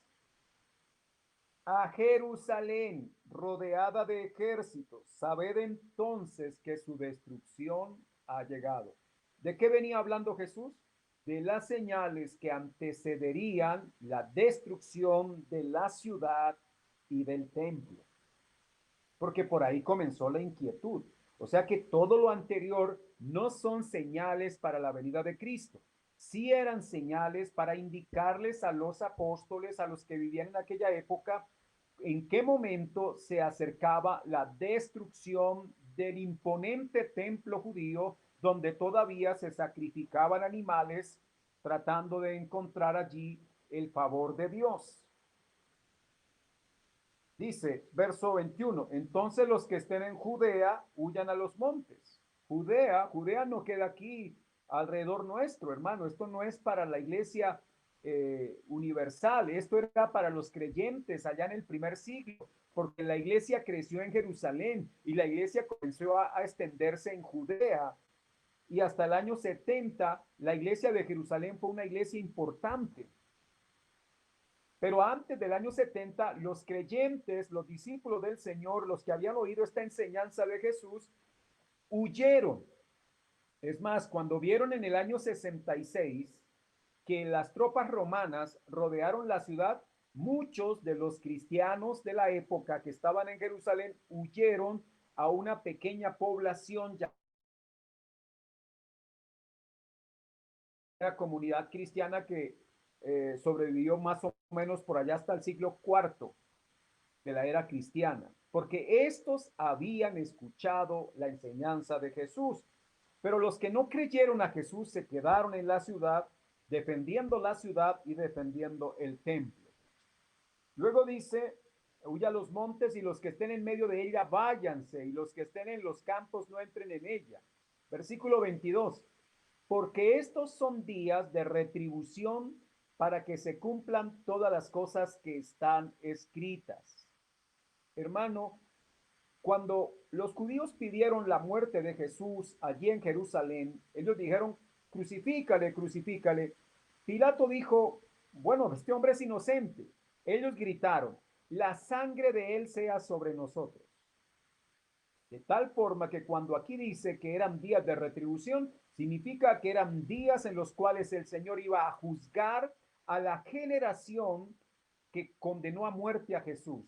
a Jerusalén rodeada de ejércitos, sabed entonces que su destrucción ha llegado. ¿De qué venía hablando Jesús? De las señales que antecederían la destrucción de la ciudad y del templo. Porque por ahí comenzó la inquietud. O sea que todo lo anterior no son señales para la venida de Cristo. Sí eran señales para indicarles a los apóstoles, a los que vivían en aquella época, en qué momento se acercaba la destrucción del imponente templo judío, donde todavía se sacrificaban animales tratando de encontrar allí el favor de Dios. Dice, verso 21, entonces los que estén en Judea huyan a los montes. Judea no queda aquí alrededor nuestro, hermano. Esto no es para la iglesia universal. Esto era para los creyentes allá en el primer siglo, porque la iglesia creció en Jerusalén y la iglesia comenzó a extenderse en Judea. Y hasta el año 70, la iglesia de Jerusalén fue una iglesia importante. Pero antes del año 70, los creyentes, los discípulos del Señor, los que habían oído esta enseñanza de Jesús, huyeron. Es más, cuando vieron en el año 66 que las tropas romanas rodearon la ciudad, muchos de los cristianos de la época que estaban en Jerusalén huyeron a una pequeña población llamada comunidad cristiana que sobrevivió más o menos por allá hasta el siglo IV de la era cristiana, porque estos habían escuchado la enseñanza de Jesús, pero los que no creyeron a Jesús se quedaron en la ciudad, defendiendo la ciudad y defendiendo el templo. Luego dice, huya a los montes y los que estén en medio de ella váyanse, y los que estén en los campos no entren en ella. Versículo 22, porque estos son días de retribución para que se cumplan todas las cosas que están escritas. Hermano, cuando los judíos pidieron la muerte de Jesús allí en Jerusalén, ellos dijeron, crucifícale, crucifícale. Pilato dijo, bueno, este hombre es inocente. Ellos gritaron, la sangre de él sea sobre nosotros. De tal forma que cuando aquí dice que eran días de retribución, significa que eran días en los cuales el Señor iba a juzgar a la generación que condenó a muerte a Jesús.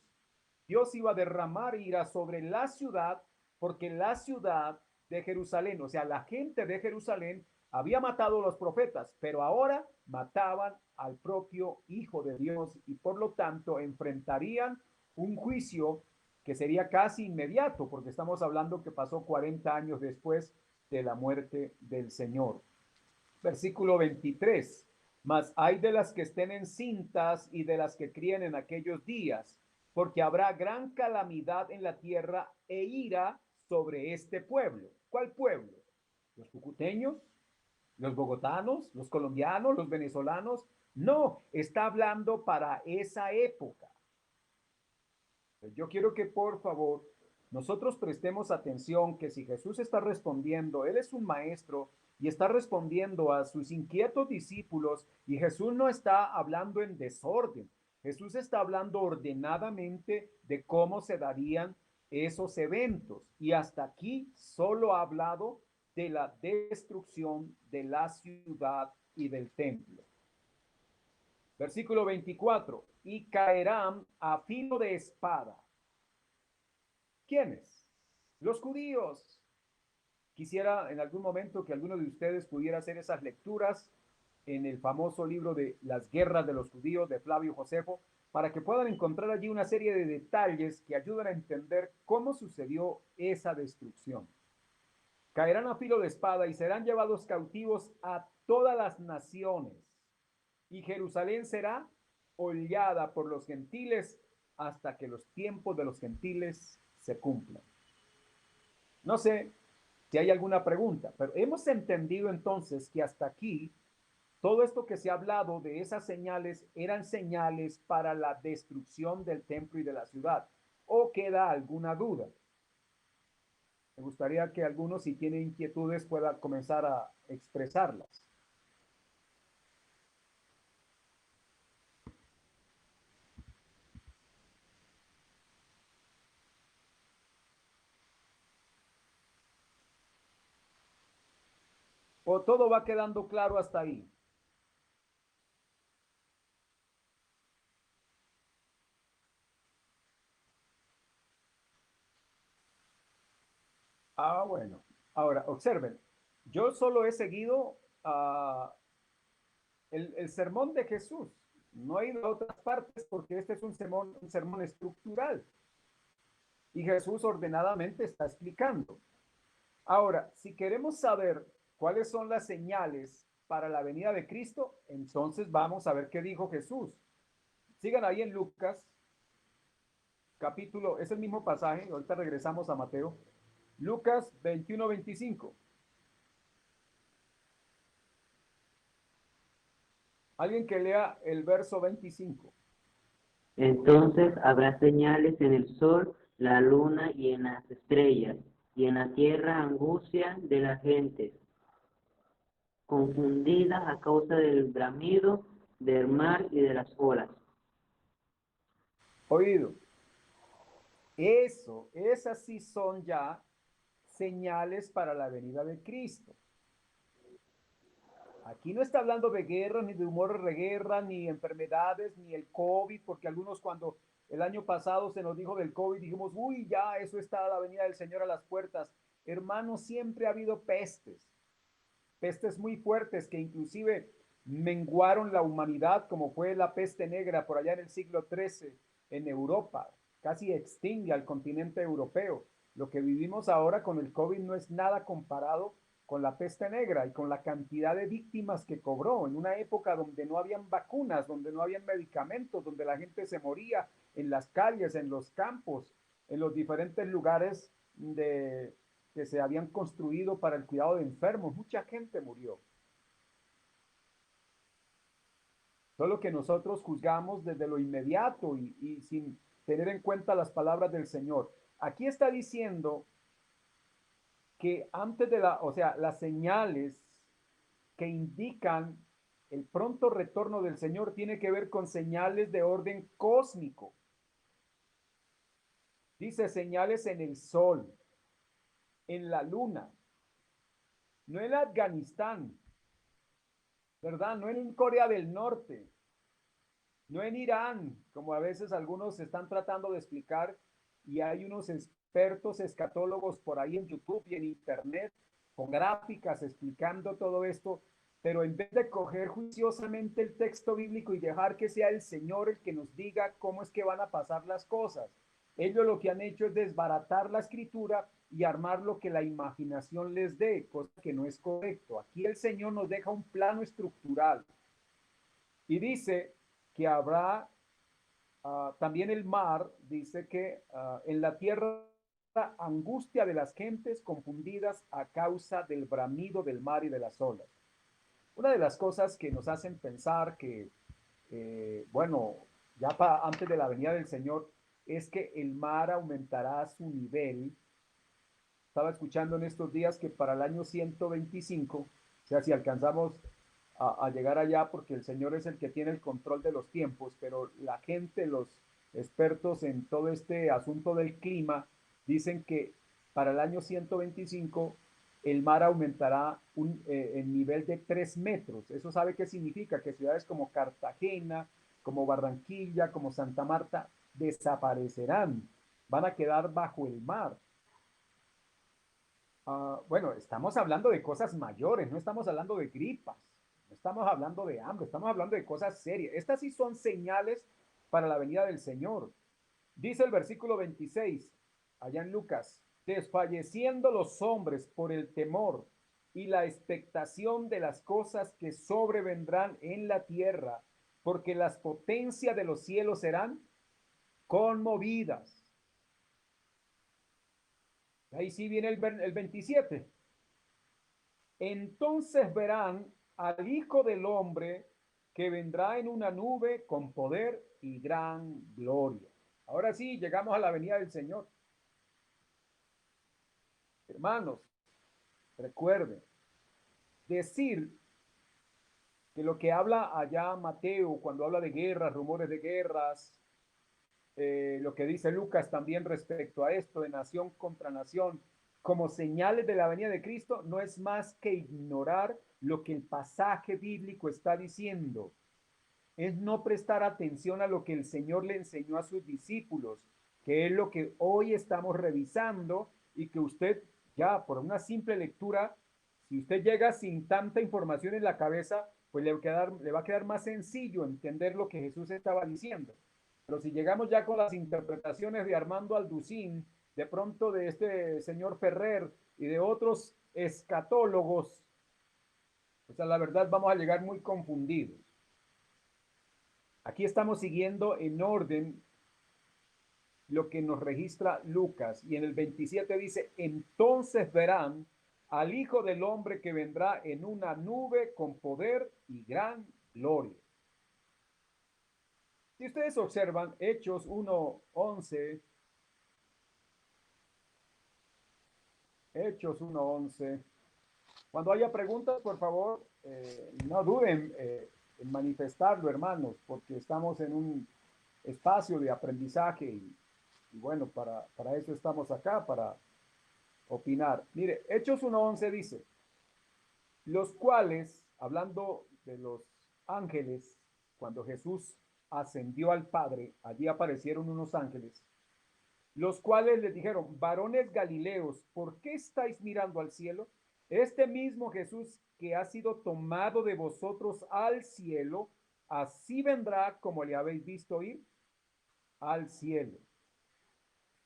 Dios iba a derramar ira sobre la ciudad, porque la ciudad de Jerusalén, o sea, la gente de Jerusalén, había matado a los profetas, pero ahora mataban al propio Hijo de Dios y por lo tanto enfrentarían un juicio que sería casi inmediato, porque estamos hablando que pasó 40 años después de la muerte del Señor. Versículo 23. Mas hay de las que estén encintas y de las que críen en aquellos días, porque habrá gran calamidad en la tierra e ira sobre este pueblo. ¿Cuál pueblo? ¿Los cucuteños? ¿Los bogotanos? ¿Los colombianos? ¿Los venezolanos? No, está hablando para esa época. Yo quiero que por favor nosotros prestemos atención que si Jesús está respondiendo, Él es un maestro y está respondiendo a sus inquietos discípulos y Jesús no está hablando en desorden. Jesús está hablando ordenadamente de cómo se darían esos eventos y hasta aquí solo ha hablado de la destrucción de la ciudad y del templo. Versículo 24, y caerán a filo de espada. ¿Quiénes? Los judíos. Quisiera en algún momento que alguno de ustedes pudiera hacer esas lecturas en el famoso libro de Las guerras de los judíos de Flavio Josefo, para que puedan encontrar allí una serie de detalles que ayudan a entender cómo sucedió esa destrucción. Caerán a filo de espada y serán llevados cautivos a todas las naciones, y Jerusalén será hollada por los gentiles hasta que los tiempos de los gentiles se cumplan. No sé si hay alguna pregunta, pero hemos entendido entonces que hasta aquí todo esto que se ha hablado de esas señales eran señales para la destrucción del templo y de la ciudad. ¿O queda alguna duda? Me gustaría que algunos, si tienen inquietudes, puedan comenzar a expresarlas. ¿O todo va quedando claro hasta ahí? Bueno. Ahora, observen, yo solo he seguido el sermón de Jesús. No he ido a otras partes porque este es un sermón estructural. Y Jesús ordenadamente está explicando. Ahora, si queremos saber cuáles son las señales para la venida de Cristo, entonces vamos a ver qué dijo Jesús. Sigan ahí en Lucas, capítulo, es el mismo pasaje, ahorita regresamos a Mateo. Lucas 21-25. Alguien que lea el verso 25. Entonces habrá señales en el sol, la luna y en las estrellas, y en la tierra angustia de las gentes, confundida a causa del bramido del mar y de las olas. Oído. Esas sí son ya señales para la venida de Cristo. Aquí no está hablando de guerra, ni de humores de guerra, ni enfermedades, ni el COVID, porque algunos cuando el año pasado se nos dijo del COVID, dijimos, uy, ya, eso está la venida del Señor a las puertas. Hermanos, siempre ha habido pestes muy fuertes que inclusive menguaron la humanidad, como fue la peste negra por allá en el siglo XIII en Europa, casi extingue al continente europeo. Lo que vivimos ahora con el COVID no es nada comparado con la peste negra y con la cantidad de víctimas que cobró en una época donde no habían vacunas, donde no habían medicamentos, donde la gente se moría en las calles, en los campos, en los diferentes lugares que se habían construido para el cuidado de enfermos. Mucha gente murió. Solo que nosotros juzgamos desde lo inmediato y sin tener en cuenta las palabras del Señor. Aquí está diciendo que antes de o sea, las señales que indican el pronto retorno del Señor tiene que ver con señales de orden cósmico. Dice señales en el sol, en la luna, no en Afganistán, ¿verdad? No en Corea del Norte, no en Irán, como a veces algunos están tratando de explicar, y hay unos expertos escatólogos por ahí en YouTube y en Internet con gráficas explicando todo esto, pero en vez de coger juiciosamente el texto bíblico y dejar que sea el Señor el que nos diga cómo es que van a pasar las cosas, ellos lo que han hecho es desbaratar la escritura y armar lo que la imaginación les dé, cosa que no es correcto. Aquí el Señor nos deja un plano estructural y dice que habrá también el mar, dice que en la tierra angustia de las gentes confundidas a causa del bramido del mar y de las olas. Una de las cosas que nos hacen pensar que, bueno, ya antes de la venida del Señor, es que el mar aumentará su nivel. Estaba escuchando en estos días que para el año 125, o sea, si alcanzamos a llegar allá, porque el Señor es el que tiene el control de los tiempos, pero la gente, los expertos en todo este asunto del clima, dicen que para el año 125 el mar aumentará en nivel de 3 metros. ¿Eso sabe qué significa? Que ciudades como Cartagena, como Barranquilla, como Santa Marta, desaparecerán, van a quedar bajo el mar. Bueno, estamos hablando de cosas mayores, no estamos hablando de gripas, no estamos hablando de hambre, estamos hablando de cosas serias. Estas sí son señales para la venida del Señor. Dice el versículo 26, allá en Lucas, desfalleciendo los hombres por el temor y la expectación de las cosas que sobrevendrán en la tierra, porque las potencias de los cielos serán conmovidas. Ahí sí viene el 27. Entonces verán al Hijo del Hombre que vendrá en una nube con poder y gran gloria. Ahora sí, llegamos a la venida del Señor. Hermanos, recuerden, decir que lo que habla allá Mateo cuando habla de guerras, rumores de guerras, lo que dice Lucas también respecto a esto de nación contra nación, como señales de la venida de Cristo, no es más que ignorar lo que el pasaje bíblico está diciendo. Es no prestar atención a lo que el Señor le enseñó a sus discípulos, que es lo que hoy estamos revisando y que usted Ya, por una simple lectura, si usted llega sin tanta información en la cabeza, pues le va a quedar más sencillo entender lo que Jesús estaba diciendo. Pero si llegamos ya con las interpretaciones de Armando Alducín, de pronto de este señor Ferrer y de otros escatólogos, pues a la verdad vamos a llegar muy confundidos. Aquí estamos siguiendo en orden lo que nos registra Lucas, y en el 27 dice: entonces verán al Hijo del Hombre que vendrá en una nube con poder y gran gloria. Si ustedes observan Hechos 1:11, Hechos 1:11, cuando haya preguntas, por favor, no duden en manifestarlo, hermanos, porque estamos en un espacio de aprendizaje y bueno, para eso estamos acá, para opinar. Mire, Hechos 1:11 dice: los cuales, hablando de los ángeles, cuando Jesús ascendió al Padre, allí aparecieron unos ángeles, los cuales les dijeron: varones galileos, ¿por qué estáis mirando al cielo? Este mismo Jesús que ha sido tomado de vosotros al cielo, así vendrá como le habéis visto ir al cielo.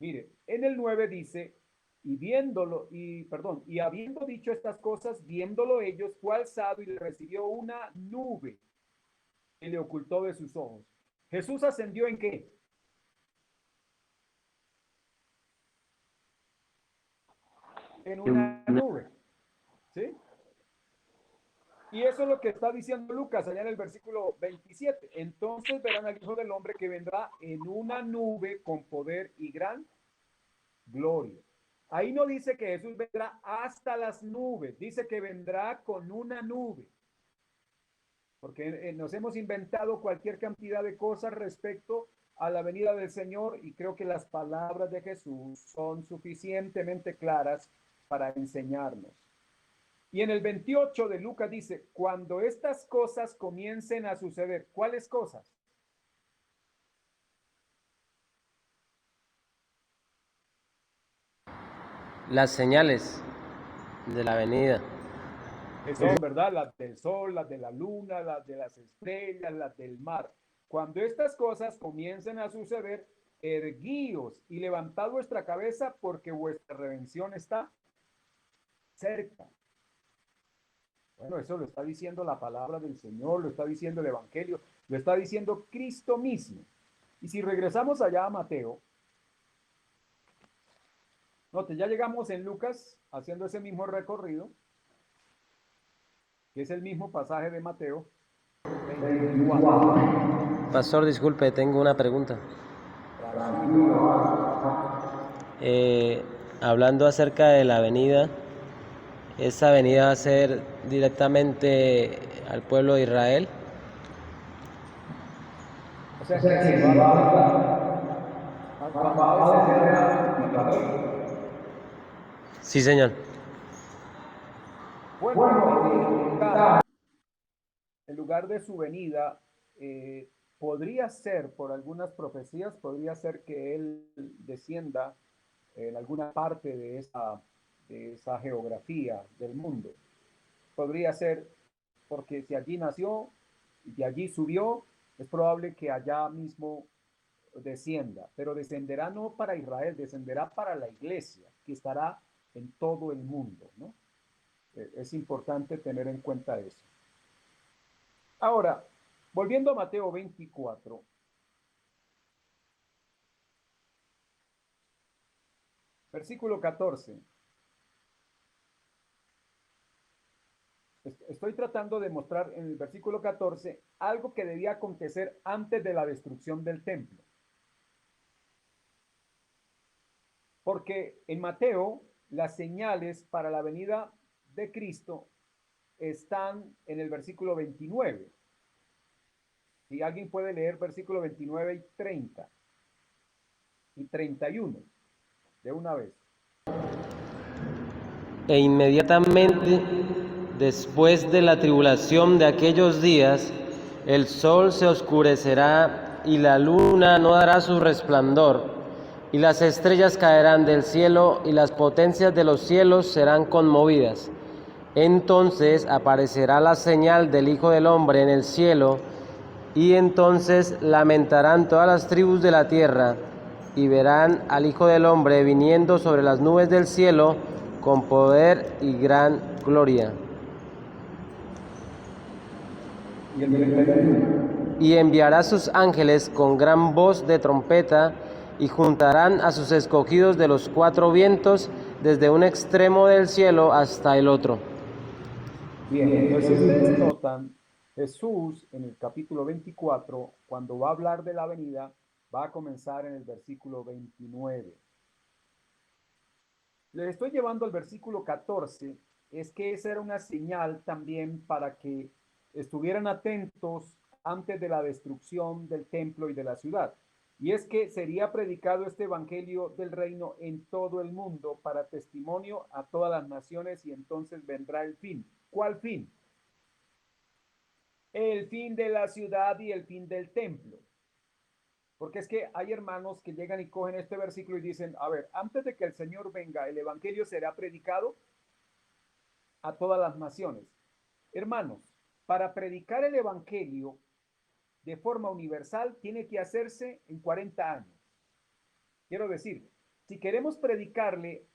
Mire, en el 9 dice: y habiendo dicho estas cosas, viéndolo ellos, fue alzado y le recibió una nube y le ocultó de sus ojos. ¿Jesús ascendió en qué? En una nube. ¿Sí? Y eso es lo que está diciendo Lucas allá en el versículo 27. Entonces verán al Hijo del Hombre que vendrá en una nube con poder y gran gloria. Ahí no dice que Jesús vendrá hasta las nubes, dice que vendrá con una nube. Porque nos hemos inventado cualquier cantidad de cosas respecto a la venida del Señor, y creo que las palabras de Jesús son suficientemente claras para enseñarnos. Y en el 28 de Lucas dice: cuando estas cosas comiencen a suceder. ¿Cuáles cosas? Las señales de la venida. Que son, ¿verdad? Las del sol, las de la luna, las de las estrellas, las del mar. Cuando estas cosas comiencen a suceder, erguíos y levantad vuestra cabeza, porque vuestra redención está cerca. Bueno, eso lo está diciendo la palabra del Señor, lo está diciendo el Evangelio, lo está diciendo Cristo mismo. Y si regresamos allá a Mateo, note, ya llegamos en Lucas haciendo ese mismo recorrido, que es el mismo pasaje de Mateo 24. Pastor, disculpe, tengo una pregunta. Hablando acerca de la venida, ¿esa venida va a ser directamente al pueblo de Israel? O sea, que Sí, señor. bueno, en lugar de su venida, podría ser, por algunas profecías, podría ser que él descienda en alguna parte de esa geografía del mundo. Podría ser, porque si allí nació y de allí subió, es probable que allá mismo descienda, pero descenderá no para Israel, descenderá para la iglesia, que estará en todo el mundo, ¿no? Es importante tener en cuenta eso. Ahora, volviendo a Mateo 24, versículo 14. Estoy tratando de mostrar en el versículo 14 algo que debía acontecer antes de la destrucción del templo. Porque en Mateo las señales para la venida de Cristo están en el versículo 29. Si alguien puede leer versículo 29 y 30 y 31 de una vez. E inmediatamente después de la tribulación de aquellos días, el sol se oscurecerá y la luna no dará su resplandor, y las estrellas caerán del cielo, y las potencias de los cielos serán conmovidas. Entonces aparecerá la señal del Hijo del Hombre en el cielo, y entonces lamentarán todas las tribus de la tierra, y verán al Hijo del Hombre viniendo sobre las nubes del cielo con poder y gran gloria. Y el 31. Y enviará sus ángeles con gran voz de trompeta, y juntarán a sus escogidos de los cuatro vientos, desde un extremo del cielo hasta el otro. Bien, entonces ustedes notan, Jesús en el capítulo 24, cuando va a hablar de la venida, va a comenzar en el versículo 29. Les estoy llevando al versículo 14, es que esa era una señal también para que estuvieran atentos antes de la destrucción del templo y de la ciudad. Y es que sería predicado este evangelio del reino en todo el mundo para testimonio a todas las naciones, y entonces vendrá el fin. ¿Cuál fin? El fin de la ciudad y el fin del templo. Porque es que hay hermanos que llegan y cogen este versículo y dicen, a ver, antes de que el Señor venga, el evangelio será predicado a todas las naciones. Hermanos, para predicar el evangelio de forma universal tiene que hacerse en 40 años. Quiero decir, si queremos predicarle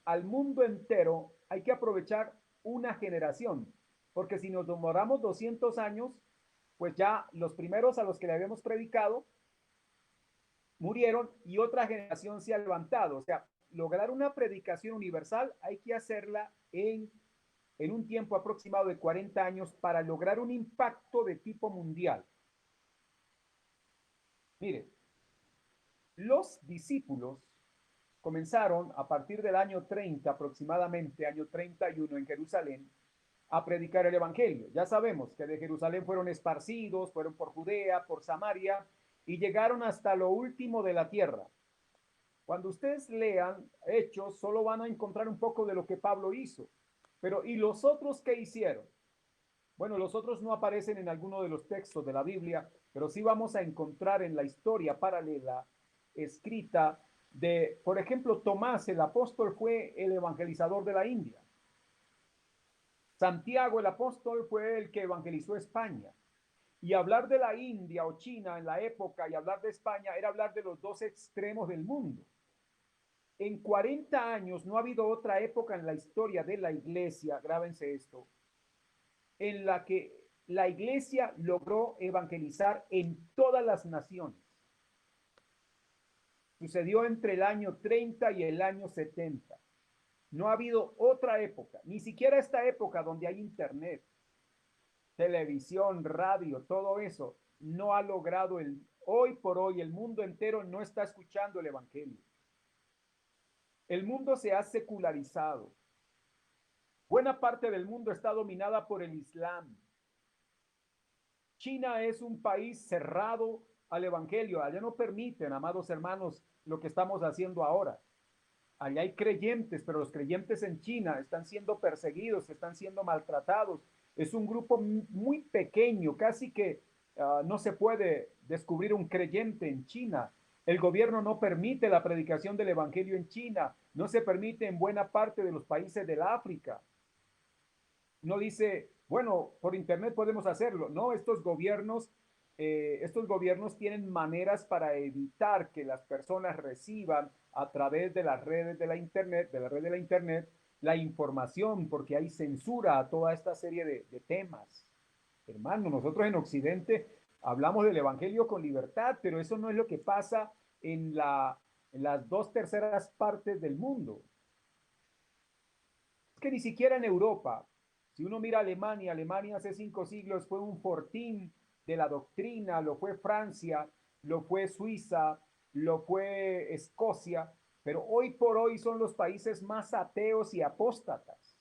al mundo entero, hay que aprovechar una generación, porque si nos demoramos 200 años, pues ya los primeros a los que le habíamos predicado murieron y otra generación se ha levantado. O sea, lograr una predicación universal hay que hacerla en un tiempo aproximado de 40 años para lograr un impacto de tipo mundial. Mire, los discípulos comenzaron a partir del año 30, aproximadamente año 31 en Jerusalén, a predicar el evangelio. Ya sabemos que de Jerusalén fueron esparcidos, fueron por Judea, por Samaria, y llegaron hasta lo último de la tierra. Cuando ustedes lean Hechos, solo van a encontrar un poco de lo que Pablo hizo. Pero, ¿y los otros qué hicieron? Bueno, los otros no aparecen en alguno de los textos de la Biblia, pero sí vamos a encontrar en la historia paralela escrita de, por ejemplo, Tomás, el apóstol, fue el evangelizador de la India. Santiago, el apóstol, fue el que evangelizó España. Y hablar de la India o China en la época y hablar de España era hablar de los dos extremos del mundo. En 40 años no ha habido otra época en la historia de la iglesia, grábense esto, en la que la iglesia logró evangelizar en todas las naciones. Sucedió entre el año 30 y el año 70. No ha habido otra época, ni siquiera esta época donde hay internet, televisión, radio, todo eso, no ha logrado hoy por hoy el mundo entero no está escuchando el evangelio. El mundo se ha secularizado. Buena parte del mundo está dominada por el Islam. China es un país cerrado al evangelio. Allá no permiten, amados hermanos, lo que estamos haciendo ahora. Allá hay creyentes, pero los creyentes en China están siendo perseguidos, están siendo maltratados. Es un grupo muy pequeño, casi que no se puede descubrir un creyente en China. El gobierno no permite la predicación del evangelio en China, no se permite en buena parte de los países del África. No dice, bueno, por internet podemos hacerlo. No, estos gobiernos tienen maneras para evitar que las personas reciban a través de las redes de la internet, la información, porque hay censura a toda esta serie de temas. Hermano, nosotros en Occidente hablamos del evangelio con libertad, pero eso no es lo que pasa en las 2/3 partes del mundo. Es que ni siquiera en Europa, si uno mira Alemania hace 5 siglos fue un fortín de la doctrina, lo fue Francia, lo fue Suiza, lo fue Escocia, pero hoy por hoy son los países más ateos y apóstatas.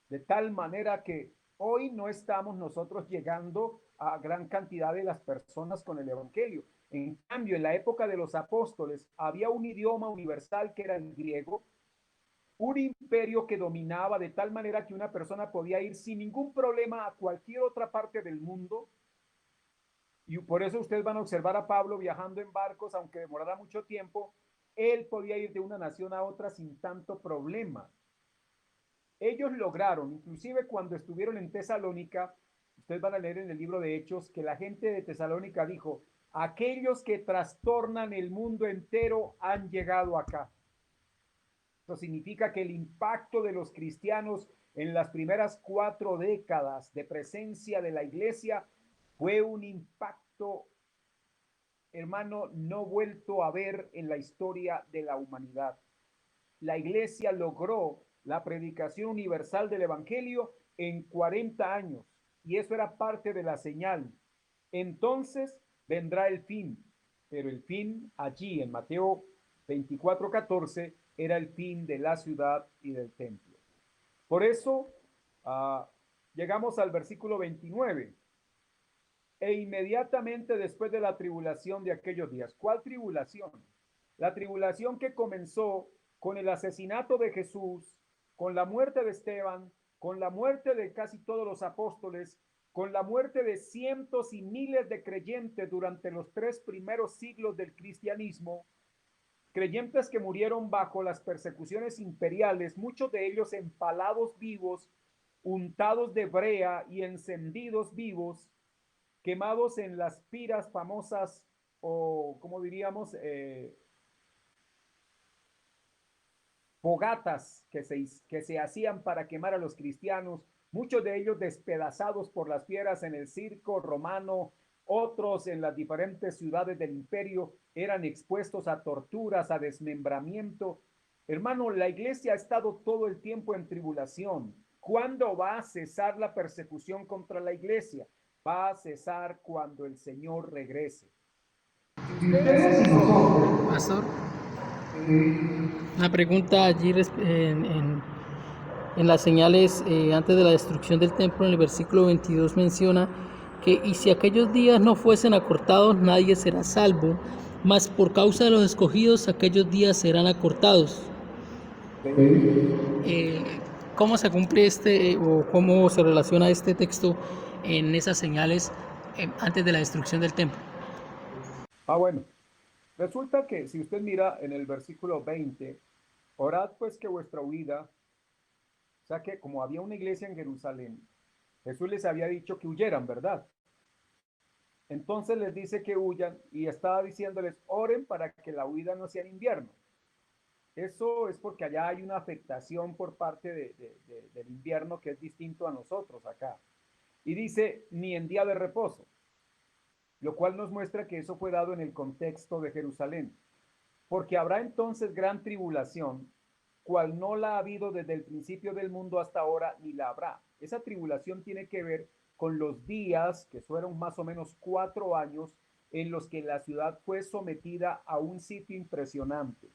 De tal manera que hoy no estamos nosotros llegando a gran cantidad de las personas con el evangelio. En cambio, en la época de los apóstoles había un idioma universal que era el griego, un imperio que dominaba de tal manera que una persona podía ir sin ningún problema a cualquier otra parte del mundo Y por eso ustedes van a observar a Pablo viajando en barcos, aunque demorara mucho tiempo, él podía ir de una nación a otra sin tanto problema. Ellos lograron, inclusive cuando estuvieron en Tesalónica, ustedes van a leer en el libro de Hechos, que la gente de Tesalónica dijo, aquellos que trastornan el mundo entero han llegado acá. Eso significa que el impacto de los cristianos en las primeras 4 décadas de presencia de la iglesia fue un impacto, hermano, no vuelto a ver en la historia de la humanidad. La iglesia logró la predicación universal del evangelio en 40 años y eso era parte de la señal. Entonces vendrá el fin, pero el fin allí en Mateo 24:14 era el fin de la ciudad y del templo. Por eso llegamos al versículo 29. E inmediatamente después de la tribulación de aquellos días. ¿Cuál tribulación? La tribulación que comenzó con el asesinato de Jesús, con la muerte de Esteban, con la muerte de casi todos los apóstoles, con la muerte de cientos y miles de creyentes durante los 3 primeros siglos del cristianismo, creyentes que murieron bajo las persecuciones imperiales, muchos de ellos empalados vivos, untados de brea y encendidos vivos, quemados en las piras famosas, o como diríamos, fogatas que se hacían para quemar a los cristianos, muchos de ellos despedazados por las fieras en el circo romano, otros en las diferentes ciudades del imperio eran expuestos a torturas, a desmembramiento. Hermano, la iglesia ha estado todo el tiempo en tribulación. ¿Cuándo va a cesar la persecución contra la iglesia? Va a cesar cuando el Señor regrese. Pastor, una pregunta allí en las señales antes de la destrucción del templo, en el versículo 22 menciona que y si aquellos días no fuesen acortados, nadie será salvo, mas por causa de los escogidos, aquellos días serán acortados. ¿Cómo se cumple o cómo se relaciona este texto en esas señales antes de la destrucción del templo? Bueno, resulta que si usted mira en el versículo 20, orad pues que vuestra huida, o sea que como había una iglesia en Jerusalén, Jesús les había dicho que huyeran, ¿verdad? Entonces les dice que huyan y estaba diciéndoles, oren para que la huida no sea en invierno. Eso es porque allá hay una afectación por parte del invierno que es distinto a nosotros acá. Y dice, ni en día de reposo, lo cual nos muestra que eso fue dado en el contexto de Jerusalén. Porque habrá entonces gran tribulación, cual no la ha habido desde el principio del mundo hasta ahora, ni la habrá. Esa tribulación tiene que ver con los días, que fueron más o menos 4 años, en los que la ciudad fue sometida a un sitio impresionante.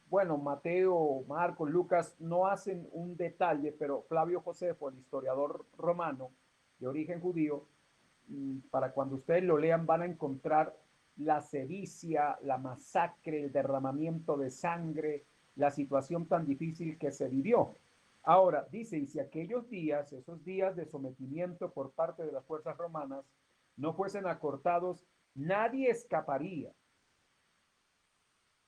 Bueno, Mateo, Marcos, Lucas no hacen un detalle, pero Flavio Josefo, el historiador romano de origen judío, para cuando ustedes lo lean van a encontrar la sevicia, la masacre, el derramamiento de sangre, la situación tan difícil que se vivió. Ahora, dice, y si aquellos días, esos días de sometimiento por parte de las fuerzas romanas, no fuesen acortados, nadie escaparía.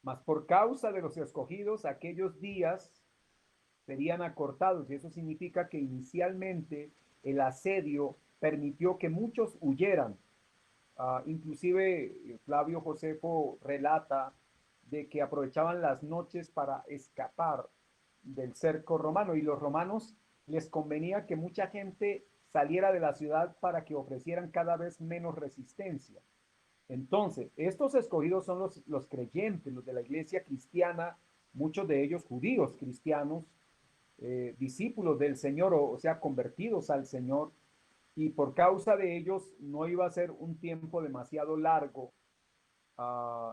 Mas por causa de los escogidos, aquellos días serían acortados, y eso significa que inicialmente el asedio permitió que muchos huyeran. Inclusive Flavio Josefo relata de que aprovechaban las noches para escapar del cerco romano, y los romanos les convenía que mucha gente saliera de la ciudad para que ofrecieran cada vez menos resistencia. Entonces, estos escogidos son los creyentes, los de la iglesia cristiana, muchos de ellos judíos cristianos, discípulos del Señor, o sea, convertidos al Señor, y por causa de ellos no iba a ser un tiempo demasiado largo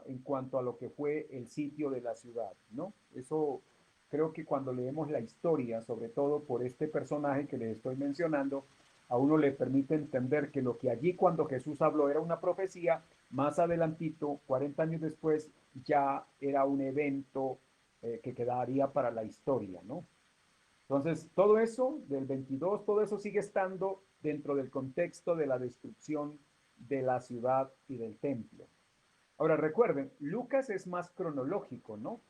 en cuanto a lo que fue el sitio de la ciudad, ¿no? Eso creo que cuando leemos la historia, sobre todo por este personaje que les estoy mencionando, a uno le permite entender que lo que allí cuando Jesús habló era una profecía, más adelantito, 40 años después, ya era un evento que quedaría para la historia, ¿no? Entonces, todo eso del 22, todo eso sigue estando dentro del contexto de la destrucción de la ciudad y del templo. Ahora recuerden, Lucas es más cronológico, ¿no?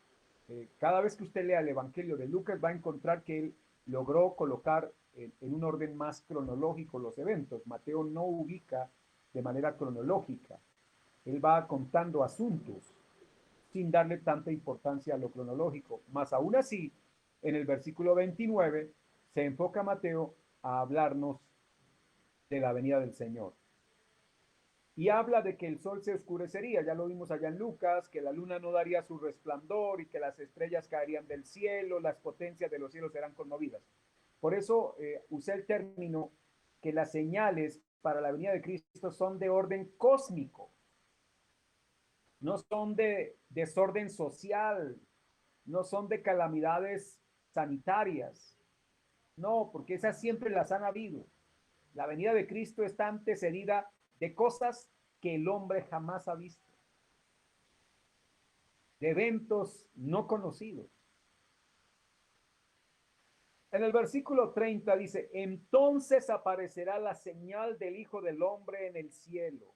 Cada vez que usted lea el Evangelio de Lucas va a encontrar que él logró colocar en un orden más cronológico los eventos. Mateo no ubica de manera cronológica. Él va contando asuntos sin darle tanta importancia a lo cronológico. Más aún así, en el versículo 29 se enfoca Mateo a hablarnos de la venida del Señor. Y habla de que el sol se oscurecería, ya lo vimos allá en Lucas, que la luna no daría su resplandor y que las estrellas caerían del cielo, las potencias de los cielos serán conmovidas. Por eso usé el término que las señales para la venida de Cristo son de orden cósmico, no son de desorden social, no son de calamidades sanitarias, no, porque esas siempre las han habido. La venida de Cristo está antecedida de cosas que el hombre jamás ha visto, de eventos no conocidos. En el versículo 30 dice, entonces aparecerá la señal del Hijo del Hombre en el cielo,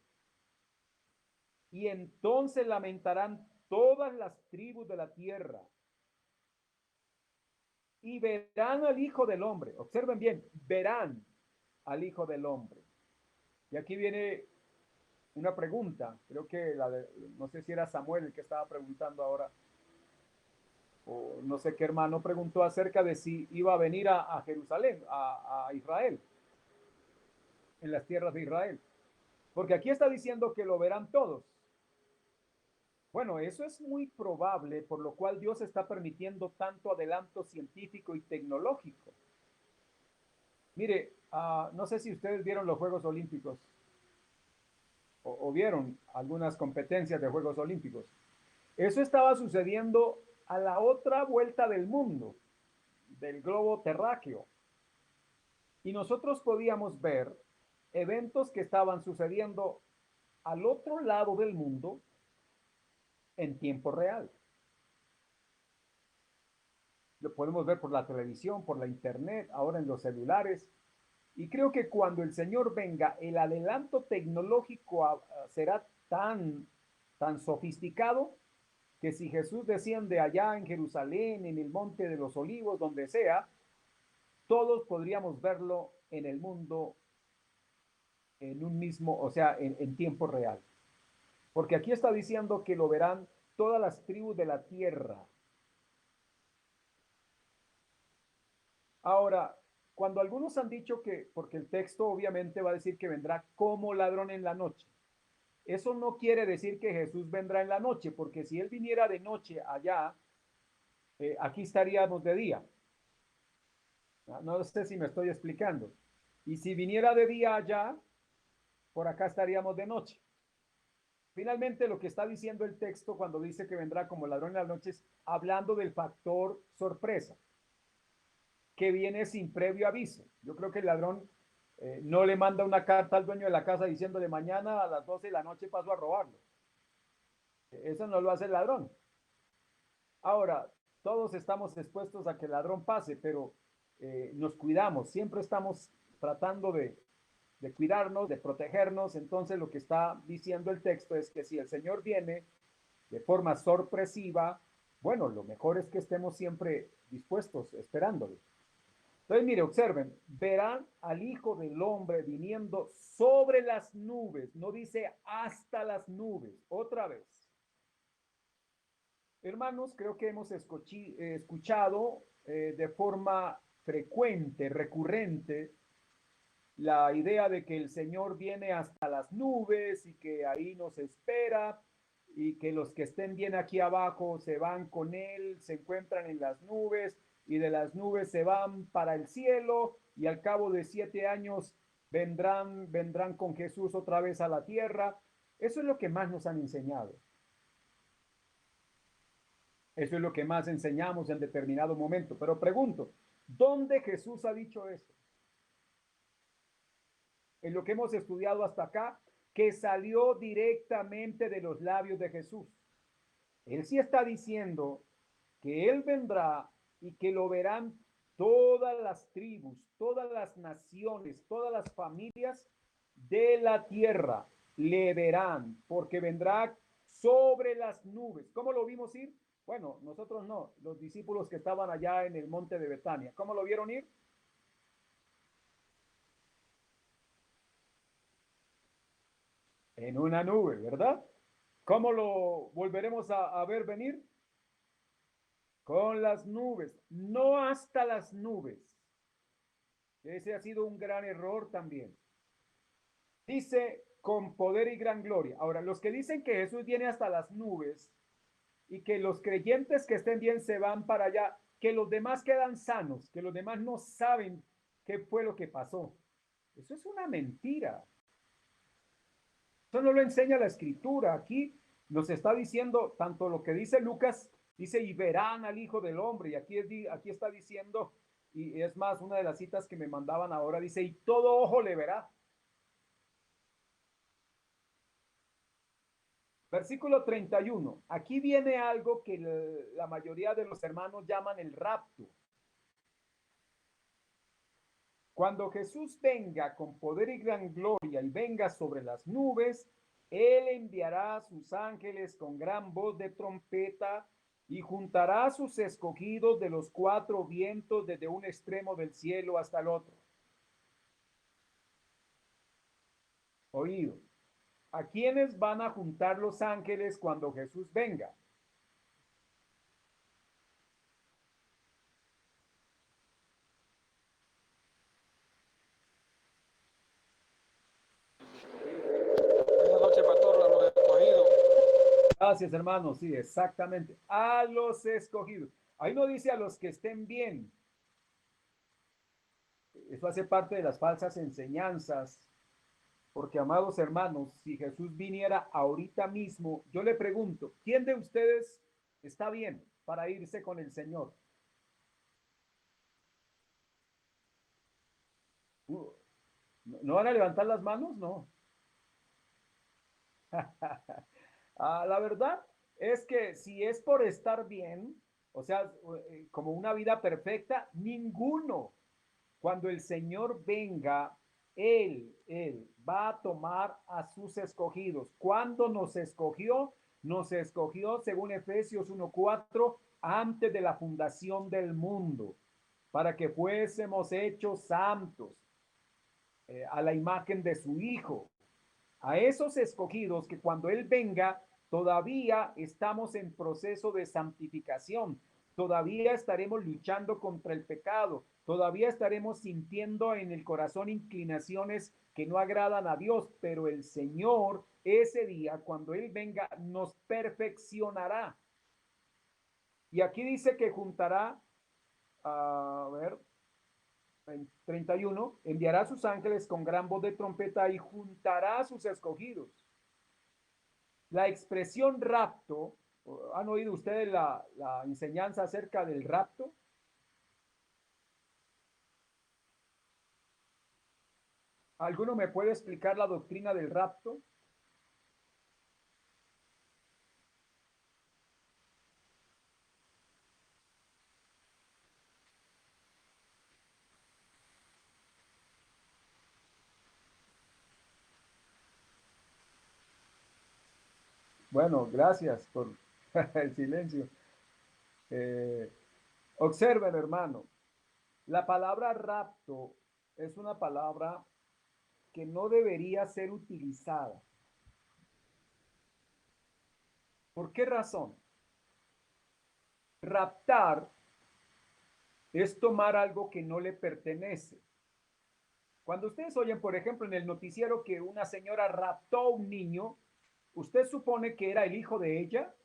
y entonces lamentarán todas las tribus de la tierra, y verán al Hijo del Hombre. Observen bien, verán al Hijo del Hombre. Y aquí viene una pregunta, creo que no sé si era Samuel el que estaba preguntando ahora, o no sé qué hermano preguntó acerca de si iba a venir a Jerusalén, a Israel, en las tierras de Israel. Porque aquí está diciendo que lo verán todos. Bueno, eso es muy probable, por lo cual Dios está permitiendo tanto adelanto científico y tecnológico. Mire, no sé si ustedes vieron los Juegos Olímpicos o vieron algunas competencias de Juegos Olímpicos. Eso estaba sucediendo a la otra vuelta del mundo, del globo terráqueo. Y nosotros podíamos ver eventos que estaban sucediendo al otro lado del mundo en tiempo real. Lo podemos ver por la televisión, por la internet, ahora en los celulares. Y creo que cuando el Señor venga, el adelanto tecnológico será tan sofisticado que si Jesús desciende allá en Jerusalén, en el Monte de los Olivos, donde sea, todos podríamos verlo en el mundo en un mismo, o sea, en tiempo real. Porque aquí está diciendo que lo verán todas las tribus de la tierra. Ahora, cuando algunos han dicho que, porque el texto obviamente va a decir que vendrá como ladrón en la noche, eso no quiere decir que Jesús vendrá en la noche, porque si él viniera de noche allá, aquí estaríamos de día. No sé si me estoy explicando. Y si viniera de día allá, por acá estaríamos de noche. Finalmente, lo que está diciendo el texto cuando dice que vendrá como ladrón en la noche es hablando del factor sorpresa, que viene sin previo aviso. Yo creo que el ladrón no le manda una carta al dueño de la casa diciéndole mañana a las 12 de la noche paso a robarlo. Eso no lo hace el ladrón. Ahora, todos estamos expuestos a que el ladrón pase, pero nos cuidamos, siempre estamos tratando de cuidarnos, de protegernos. Entonces lo que está diciendo el texto es que si el Señor viene de forma sorpresiva, bueno, lo mejor es que estemos siempre dispuestos, esperándolo. Entonces, mire, observen, verán al Hijo del Hombre viniendo sobre las nubes, no dice hasta las nubes, otra vez. Hermanos, creo que hemos escuchado de forma frecuente, recurrente, la idea de que el Señor viene hasta las nubes y que ahí nos espera y que los que estén bien aquí abajo se van con Él, se encuentran en las nubes y de las nubes se van para el cielo y al cabo de 7 años vendrán con Jesús otra vez a la tierra. Eso es lo que más nos han enseñado. Eso es lo que más enseñamos en determinado momento. Pero pregunto, ¿dónde Jesús ha dicho eso? En lo que hemos estudiado hasta acá, que salió directamente de los labios de Jesús. Él sí está diciendo que Él vendrá y que lo verán todas las tribus, todas las naciones, todas las familias de la tierra. le verán, porque vendrá sobre las nubes. ¿Cómo lo vimos ir? Bueno, nosotros no, los discípulos que estaban allá en el monte de Betania. ¿Cómo lo vieron ir? En una nube, ¿verdad? ¿Cómo lo volveremos a ver venir? Con las nubes, no hasta las nubes. Ese ha sido un gran error también. Dice con poder y gran gloria. Ahora, los que dicen que Jesús viene hasta las nubes y que los creyentes que estén bien se van para allá, que los demás quedan sanos, que los demás no saben qué fue lo que pasó. Eso es una mentira. Eso no lo enseña la escritura. Aquí nos está diciendo tanto lo que dice Lucas, dice, y verán al Hijo del Hombre. Y aquí está diciendo, y es más, una de las citas que me mandaban ahora dice, y todo ojo le verá. Versículo 31. Aquí viene algo que la mayoría de los hermanos llaman el rapto. Cuando Jesús venga con poder y gran gloria y venga sobre las nubes, Él enviará a sus ángeles con gran voz de trompeta y juntará a sus escogidos de los cuatro vientos desde un extremo del cielo hasta el otro. Oído. ¿A quiénes van a juntar los ángeles cuando Jesús venga? Buenas noches, pastor, a los escogidos. Gracias, hermano. Sí, exactamente. A los escogidos. Ahí no dice a los que estén bien. Eso hace parte de las falsas enseñanzas. Porque, amados hermanos, si Jesús viniera ahorita mismo, yo le pregunto, ¿quién de ustedes está bien para irse con el Señor? ¿No van a levantar las manos? No. La verdad es que si es por estar bien, o sea, como una vida perfecta, ninguno. Cuando el Señor venga, Él va a tomar a sus escogidos. ¿Cuándo nos escogió? Nos escogió, según Efesios 1:4, antes de la fundación del mundo, para que fuésemos hechos santos, a la imagen de su Hijo. A esos escogidos que cuando Él venga, todavía estamos en proceso de santificación, todavía estaremos luchando contra el pecado, todavía estaremos sintiendo en el corazón inclinaciones que no agradan a Dios, pero el Señor ese día, cuando Él venga, nos perfeccionará. Y aquí dice que juntará, a ver, 31, enviará a sus ángeles con gran voz de trompeta y juntará a sus escogidos. La expresión rapto, ¿han oído ustedes la enseñanza acerca del rapto? ¿Alguno me puede explicar la doctrina del rapto? Bueno, gracias por el silencio. Eh, Observen, hermano, la palabra rapto es una palabra que no debería ser utilizada. ¿Por qué razón? Raptar es tomar algo que no le pertenece. Cuando ustedes oyen, por ejemplo, en el noticiero que una señora raptó a un niño, ¿usted supone que era el hijo de ella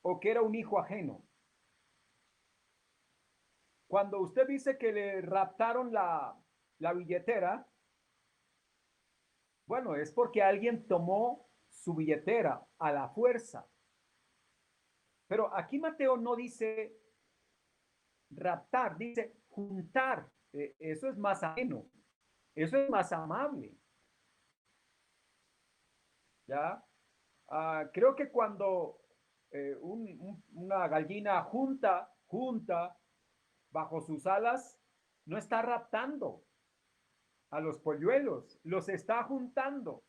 o que era un hijo ajeno? Cuando usted dice que le raptaron la billetera, bueno, es porque alguien tomó su billetera a la fuerza. Pero aquí Mateo no dice raptar, dice juntar. Eso es más ameno, eso es más amable. ¿Ya? Creo que cuando una gallina junta bajo sus alas, no está raptando, a los polluelos, los está juntando,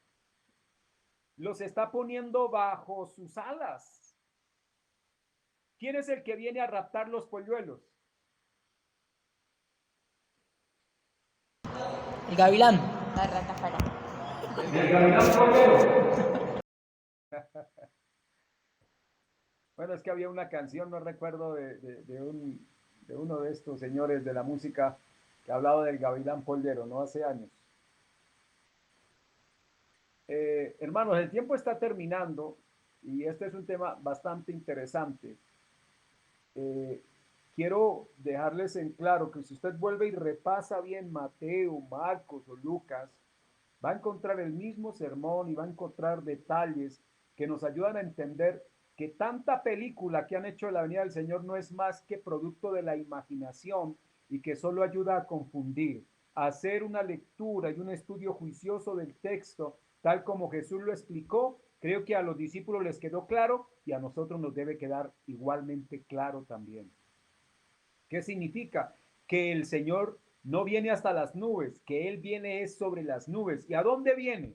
los está poniendo bajo sus alas. ¿Quién es el que viene a raptar los polluelos? El gavilán. La ratafara. El gavilán pollero. Bueno, es que había una canción, no recuerdo, de uno de estos señores de la música que hablaba del gavilán pollero, ¿no? Hace años. Hermanos, el tiempo está terminando y este es un tema bastante interesante. Quiero dejarles en claro que si usted vuelve y repasa bien Mateo, Marcos o Lucas, va a encontrar el mismo sermón y va a encontrar detalles que nos ayudan a entender que tanta película que han hecho de la venida del Señor no es más que producto de la imaginación y que solo ayuda a confundir, a hacer una lectura y un estudio juicioso del texto, tal como Jesús lo explicó. Creo que a los discípulos les quedó claro y a nosotros nos debe quedar igualmente claro también. ¿Qué significa? Que el Señor no viene hasta las nubes, que Él viene es sobre las nubes. ¿Y a dónde viene?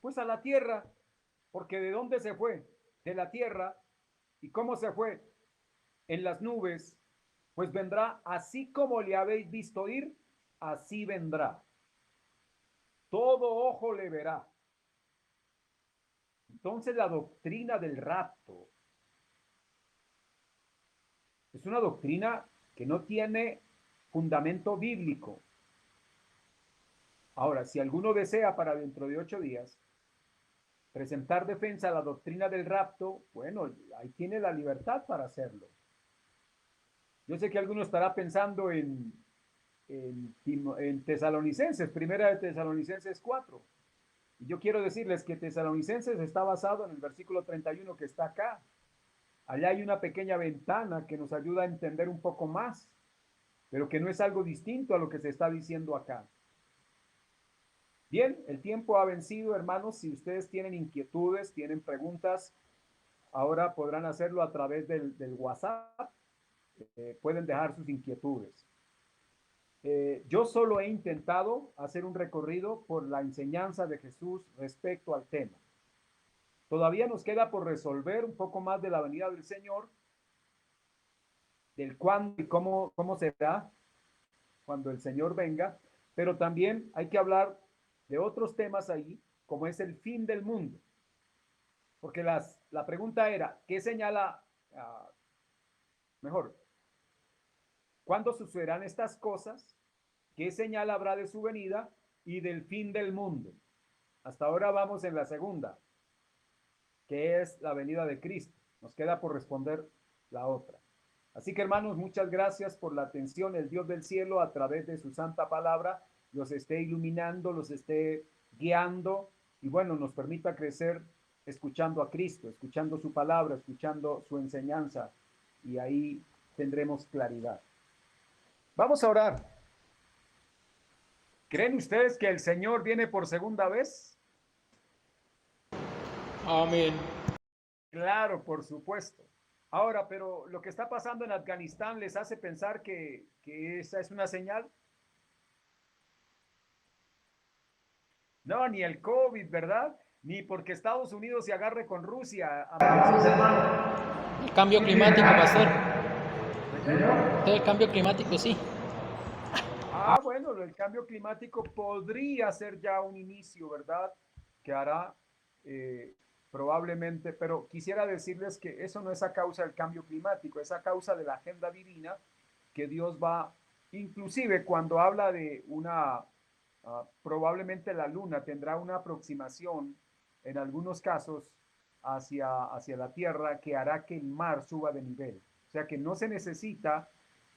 Pues a la tierra, porque ¿de dónde se fue? De la tierra. ¿Y cómo se fue? En las nubes. Pues vendrá así como le habéis visto ir, así vendrá. Todo ojo le verá. Entonces la doctrina del rapto es una doctrina que no tiene fundamento bíblico. Ahora, si alguno desea para dentro de 8 días presentar defensa a la doctrina del rapto, bueno, ahí tiene la libertad para hacerlo. Yo sé que alguno estará pensando en Tesalonicenses, primera de Tesalonicenses 4. Y yo quiero decirles que Tesalonicenses está basado en el versículo 31 que está acá. Allá hay una pequeña ventana que nos ayuda a entender un poco más, pero que no es algo distinto a lo que se está diciendo acá. Bien, el tiempo ha vencido, hermanos. Si ustedes tienen inquietudes, tienen preguntas, ahora podrán hacerlo a través del WhatsApp. Pueden dejar sus inquietudes. Yo solo he intentado hacer un recorrido por la enseñanza de Jesús respecto al tema. Todavía nos queda por resolver un poco más de la venida del Señor, del cuándo y cómo será cuando el Señor venga, pero también hay que hablar de otros temas ahí, como es el fin del mundo. Porque la pregunta era, ¿qué señala, mejor, cuándo sucederán estas cosas? ¿Qué señal habrá de su venida y del fin del mundo? Hasta ahora vamos en la segunda, que es la venida de Cristo. Nos queda por responder la otra. Así que, hermanos, muchas gracias por la atención. El Dios del cielo, a través de su santa palabra, los esté iluminando, los esté guiando y, bueno, nos permita crecer escuchando a Cristo, escuchando su palabra, escuchando su enseñanza, y ahí tendremos claridad. Vamos a orar. ¿Creen ustedes que el Señor viene por segunda vez? Amén. Claro, por supuesto. Ahora, pero lo que está pasando en Afganistán les hace pensar que esa es una señal. No, ni el COVID, ¿verdad? Ni porque Estados Unidos se agarre con Rusia. El cambio climático, pastor. El cambio climático, sí. Bueno, el cambio climático podría ser ya un inicio, ¿verdad? Que hará probablemente, pero quisiera decirles que eso no es a causa del cambio climático, es a causa de la agenda divina que Dios va, inclusive cuando habla de probablemente la luna tendrá una aproximación en algunos casos hacia la tierra que hará que el mar suba de nivel. O sea que no se necesita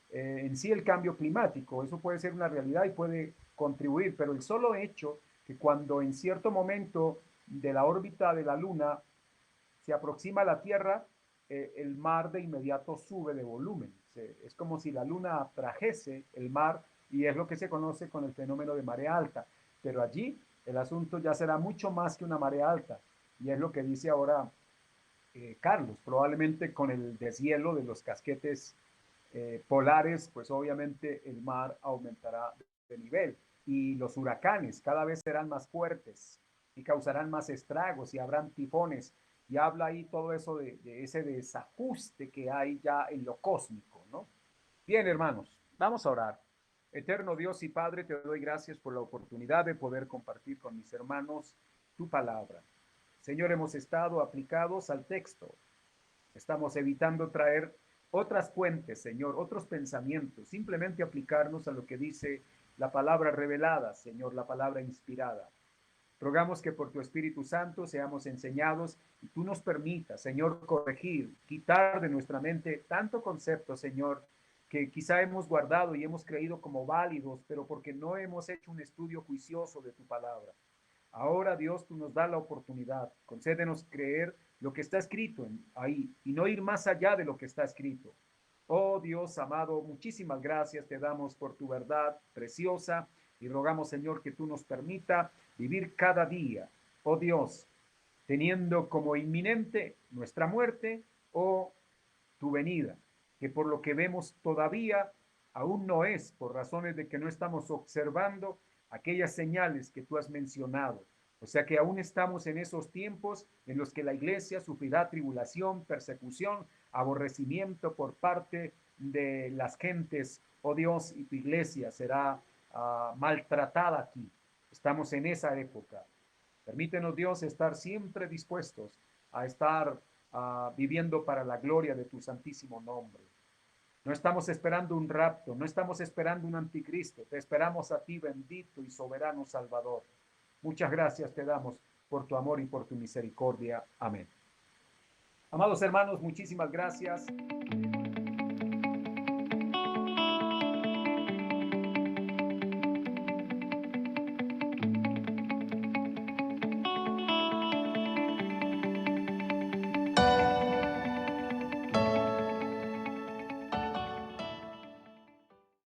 en sí el cambio climático, eso puede ser una realidad y puede contribuir, pero el solo hecho que cuando en cierto momento de la órbita de la luna se aproxima a la Tierra, el mar de inmediato sube de volumen. Es como si la luna atrajese el mar y es lo que se conoce con el fenómeno de marea alta. Pero allí el asunto ya será mucho más que una marea alta y es lo que dice ahora Carlos, probablemente con el deshielo de los casquetes polares, pues obviamente el mar aumentará de nivel. y los huracanes cada vez serán más fuertes y causarán más estragos y habrán tifones. Y habla ahí todo eso de ese desajuste que hay ya en lo cósmico, ¿no? Bien, hermanos, vamos a orar. Eterno Dios y Padre, te doy gracias por la oportunidad de poder compartir con mis hermanos tu palabra. Señor, hemos estado aplicados al texto. Estamos evitando traer otras fuentes, Señor, otros pensamientos, simplemente aplicarnos a lo que dice la palabra revelada, Señor, la palabra inspirada. Rogamos que por tu Espíritu Santo seamos enseñados y tú nos permitas, Señor, corregir, quitar de nuestra mente tanto concepto, Señor, que quizá hemos guardado y hemos creído como válidos, pero porque no hemos hecho un estudio juicioso de tu palabra. Ahora, Dios, tú nos das la oportunidad. Concédenos creer lo que está escrito ahí y no ir más allá de lo que está escrito. Oh Dios amado, muchísimas gracias te damos por tu verdad preciosa y rogamos, Señor, que tú nos permita vivir cada día, oh Dios, teniendo como inminente nuestra muerte o tu venida, que por lo que vemos todavía aún no es, por razones de que no estamos observando aquellas señales que tú has mencionado. O sea que aún estamos en esos tiempos en los que la iglesia sufrirá tribulación, persecución, aborrecimiento por parte de las gentes, oh Dios, y tu iglesia será maltratada aquí. Estamos en esa época. Permítenos, Dios, estar siempre dispuestos a estar viviendo para la gloria de tu santísimo nombre. No estamos esperando un rapto, no estamos esperando un anticristo, te esperamos a ti, bendito y soberano Salvador. Muchas gracias te damos por tu amor y por tu misericordia. Amén. Amados hermanos, muchísimas gracias.